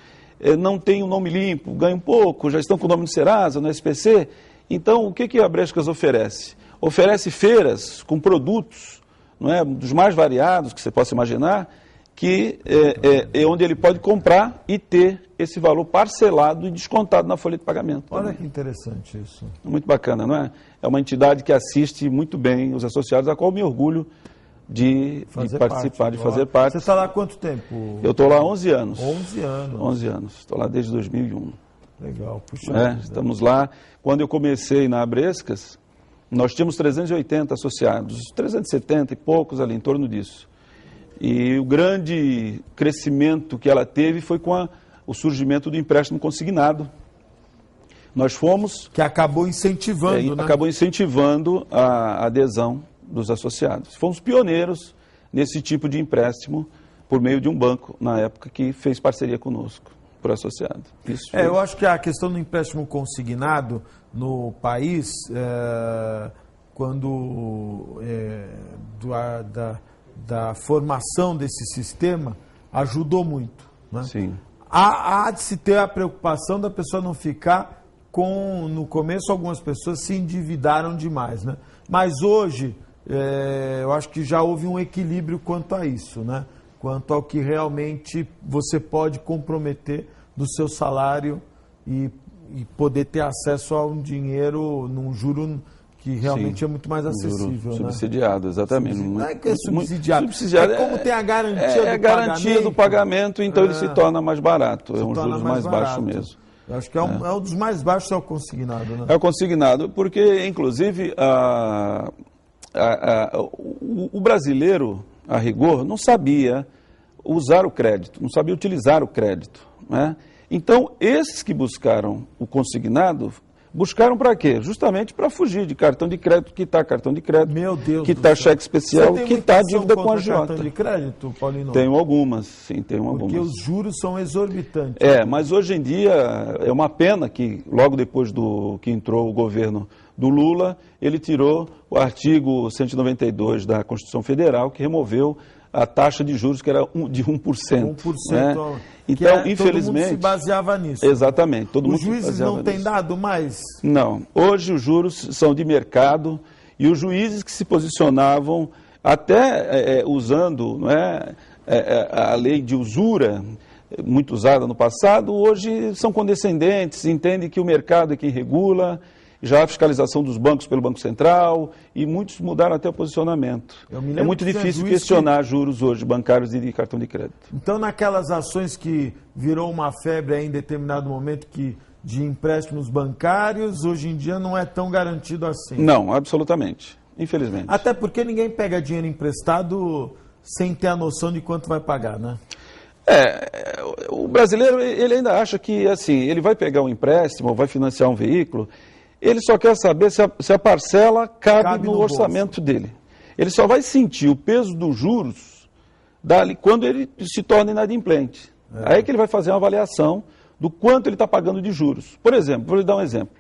[SPEAKER 3] não têm o nome limpo, ganham pouco, já estão com o nome no Serasa, no SPC. Então, o que a Abrescas oferece? Oferece feiras com produtos, não é, dos mais variados que você possa imaginar, que é onde ele pode comprar e ter esse valor parcelado e descontado na folha de pagamento.
[SPEAKER 1] Olha que interessante isso.
[SPEAKER 3] Muito bacana, não é? É uma entidade que assiste muito bem os associados, a qual me orgulho de participar, de fazer parte.
[SPEAKER 1] Você está lá há quanto tempo?
[SPEAKER 3] Eu estou lá há 11 anos.
[SPEAKER 1] 11 anos.
[SPEAKER 3] 11 anos. Estou lá desde 2001.
[SPEAKER 1] Legal, puxa.
[SPEAKER 3] Estamos lá. Quando eu comecei na Abrescas, nós tínhamos 380 associados, 370 e poucos ali, em torno disso. E o grande crescimento que ela teve foi com o surgimento do empréstimo consignado. Nós fomos...
[SPEAKER 1] Que acabou incentivando, né?
[SPEAKER 3] Acabou incentivando a adesão dos associados. Fomos pioneiros nesse tipo de empréstimo por meio de um banco, na época, que fez parceria conosco, por associado.
[SPEAKER 1] Eu acho que a questão do empréstimo consignado no país, da formação desse sistema, ajudou muito. Né?
[SPEAKER 3] Sim.
[SPEAKER 1] Há de se ter a preocupação da pessoa não ficar no começo, algumas pessoas se endividaram demais, né? Mas hoje... eu acho que já houve um equilíbrio quanto a isso, né? Quanto ao que realmente você pode comprometer do seu salário e poder ter acesso a um dinheiro num juro que realmente é muito mais acessível.
[SPEAKER 3] Subsidiado, né? Exatamente.
[SPEAKER 1] Não é que é subsidiado. É como tem a garantia do
[SPEAKER 3] garantia
[SPEAKER 1] pagamento.
[SPEAKER 3] do pagamento, então ele se torna mais barato. É um juros mais baixo mesmo.
[SPEAKER 1] Eu acho que é um dos mais baixos, é o consignado, né?
[SPEAKER 3] É o consignado, porque, inclusive, o brasileiro, a rigor, não sabia usar o crédito, não sabia utilizar o crédito. Né? Então, esses que buscaram o consignado Buscaram para quê? Justamente para fugir de cartão de crédito, quitar cartão de crédito,
[SPEAKER 1] Meu Deus
[SPEAKER 3] quitar
[SPEAKER 1] do céu.
[SPEAKER 3] cheque especial,
[SPEAKER 1] Você tem
[SPEAKER 3] quitar
[SPEAKER 1] muita
[SPEAKER 3] dívida
[SPEAKER 1] ação
[SPEAKER 3] com a
[SPEAKER 1] contra
[SPEAKER 3] agiota.
[SPEAKER 1] cartão de crédito, Paulino?
[SPEAKER 3] Tenho algumas, sim, tenho algumas.
[SPEAKER 1] Porque os juros são exorbitantes.
[SPEAKER 3] Mas hoje em dia é uma pena que logo depois que entrou o governo do Lula, ele tirou o artigo 192 da Constituição Federal, que removeu a taxa de juros, que era de 1%.
[SPEAKER 1] 1%.
[SPEAKER 3] Né?
[SPEAKER 1] Que
[SPEAKER 3] Então,
[SPEAKER 1] todo
[SPEAKER 3] infelizmente...
[SPEAKER 1] mundo se baseava nisso.
[SPEAKER 3] Exatamente. Todo
[SPEAKER 1] Os
[SPEAKER 3] mundo se
[SPEAKER 1] juízes
[SPEAKER 3] baseava
[SPEAKER 1] não têm
[SPEAKER 3] nisso.
[SPEAKER 1] dado mais?
[SPEAKER 3] Não. Hoje os juros são de mercado e os juízes que se posicionavam até usando, não é, a lei de usura, muito usada no passado, hoje são condescendentes, entendem que o mercado é quem regula, já a fiscalização dos bancos pelo Banco Central, e muitos mudaram até o posicionamento. É muito difícil questionar juros hoje bancários e de cartão de crédito.
[SPEAKER 1] Então, naquelas ações que virou uma febre aí em determinado momento de empréstimos bancários, hoje em dia não é tão garantido assim.
[SPEAKER 3] Não, absolutamente. Infelizmente.
[SPEAKER 1] Até porque ninguém pega dinheiro emprestado sem ter a noção de quanto vai pagar, né?
[SPEAKER 3] O brasileiro, ele ainda acha que, assim, ele vai pegar um empréstimo ou vai financiar um veículo, ele só quer saber se a parcela cabe no orçamento dele. Ele só vai sentir o peso dos juros quando ele se torna inadimplente. Aí que ele vai fazer uma avaliação do quanto ele está pagando de juros. Por exemplo, vou lhe dar um exemplo.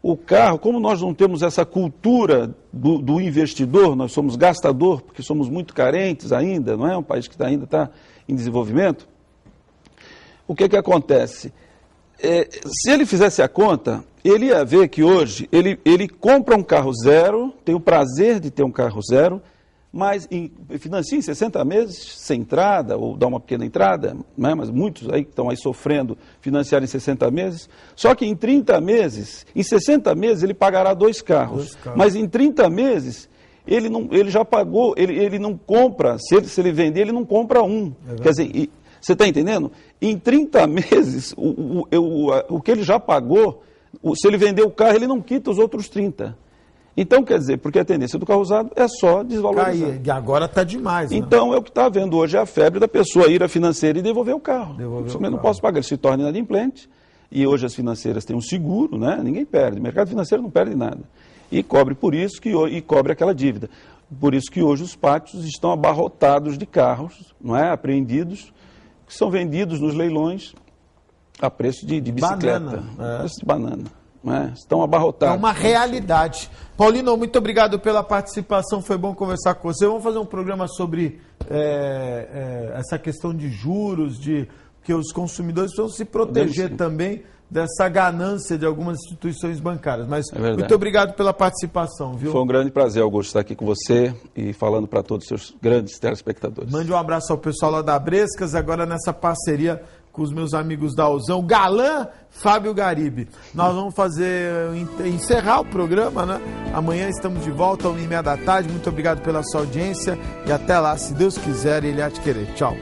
[SPEAKER 3] O carro, como nós não temos essa cultura do investidor, nós somos gastador, porque somos muito carentes ainda, não é um país que ainda está em desenvolvimento, o que acontece? Se ele fizesse a conta, ele ia ver que hoje ele compra um carro zero, tem o prazer de ter um carro zero, mas financia em 60 meses sem entrada, ou dá uma pequena entrada, né? Mas muitos aí que estão aí sofrendo financiar em 60 meses, só que em 30 meses, em 60 meses ele pagará dois carros. Mas em 30 meses ele já pagou, ele não compra, se ele vender, ele não compra um. Quer dizer, você está entendendo? Em 30 meses, o que ele já pagou, se ele vender o carro, ele não quita os outros 30. Então, quer dizer, porque a tendência do carro usado é só desvalorizar.
[SPEAKER 1] E agora está demais, né?
[SPEAKER 3] Então, é o que está havendo hoje, é a febre da pessoa ir à financeira e devolver o carro. Eu não posso pagar, ele se torna inadimplente, e hoje as financeiras têm um seguro, né? Ninguém perde, o mercado financeiro não perde nada. E cobre por isso, e cobre aquela dívida. Por isso que hoje os pátios estão abarrotados de carros, não é? Apreendidos, que são vendidos nos leilões a preço de bicicleta, preço de banana. Estão abarrotados.
[SPEAKER 1] É uma realidade. Paulino, muito obrigado pela participação, foi bom conversar com você. Vamos fazer um programa sobre essa questão de juros, que os consumidores precisam se proteger também dessa ganância de algumas instituições bancárias. Mas muito obrigado pela participação, viu?
[SPEAKER 3] Foi um grande prazer, Augusto, estar aqui com você e falando para todos os seus grandes telespectadores.
[SPEAKER 1] Mande um abraço ao pessoal lá da Brescas, agora nessa parceria com os meus amigos da Alzão, Galã, Fábio Garibe. Nós vamos encerrar o programa, né? Amanhã estamos de volta, às 1h30 da tarde. Muito obrigado pela sua audiência e até lá, se Deus quiser e Ele há de querer. Tchau.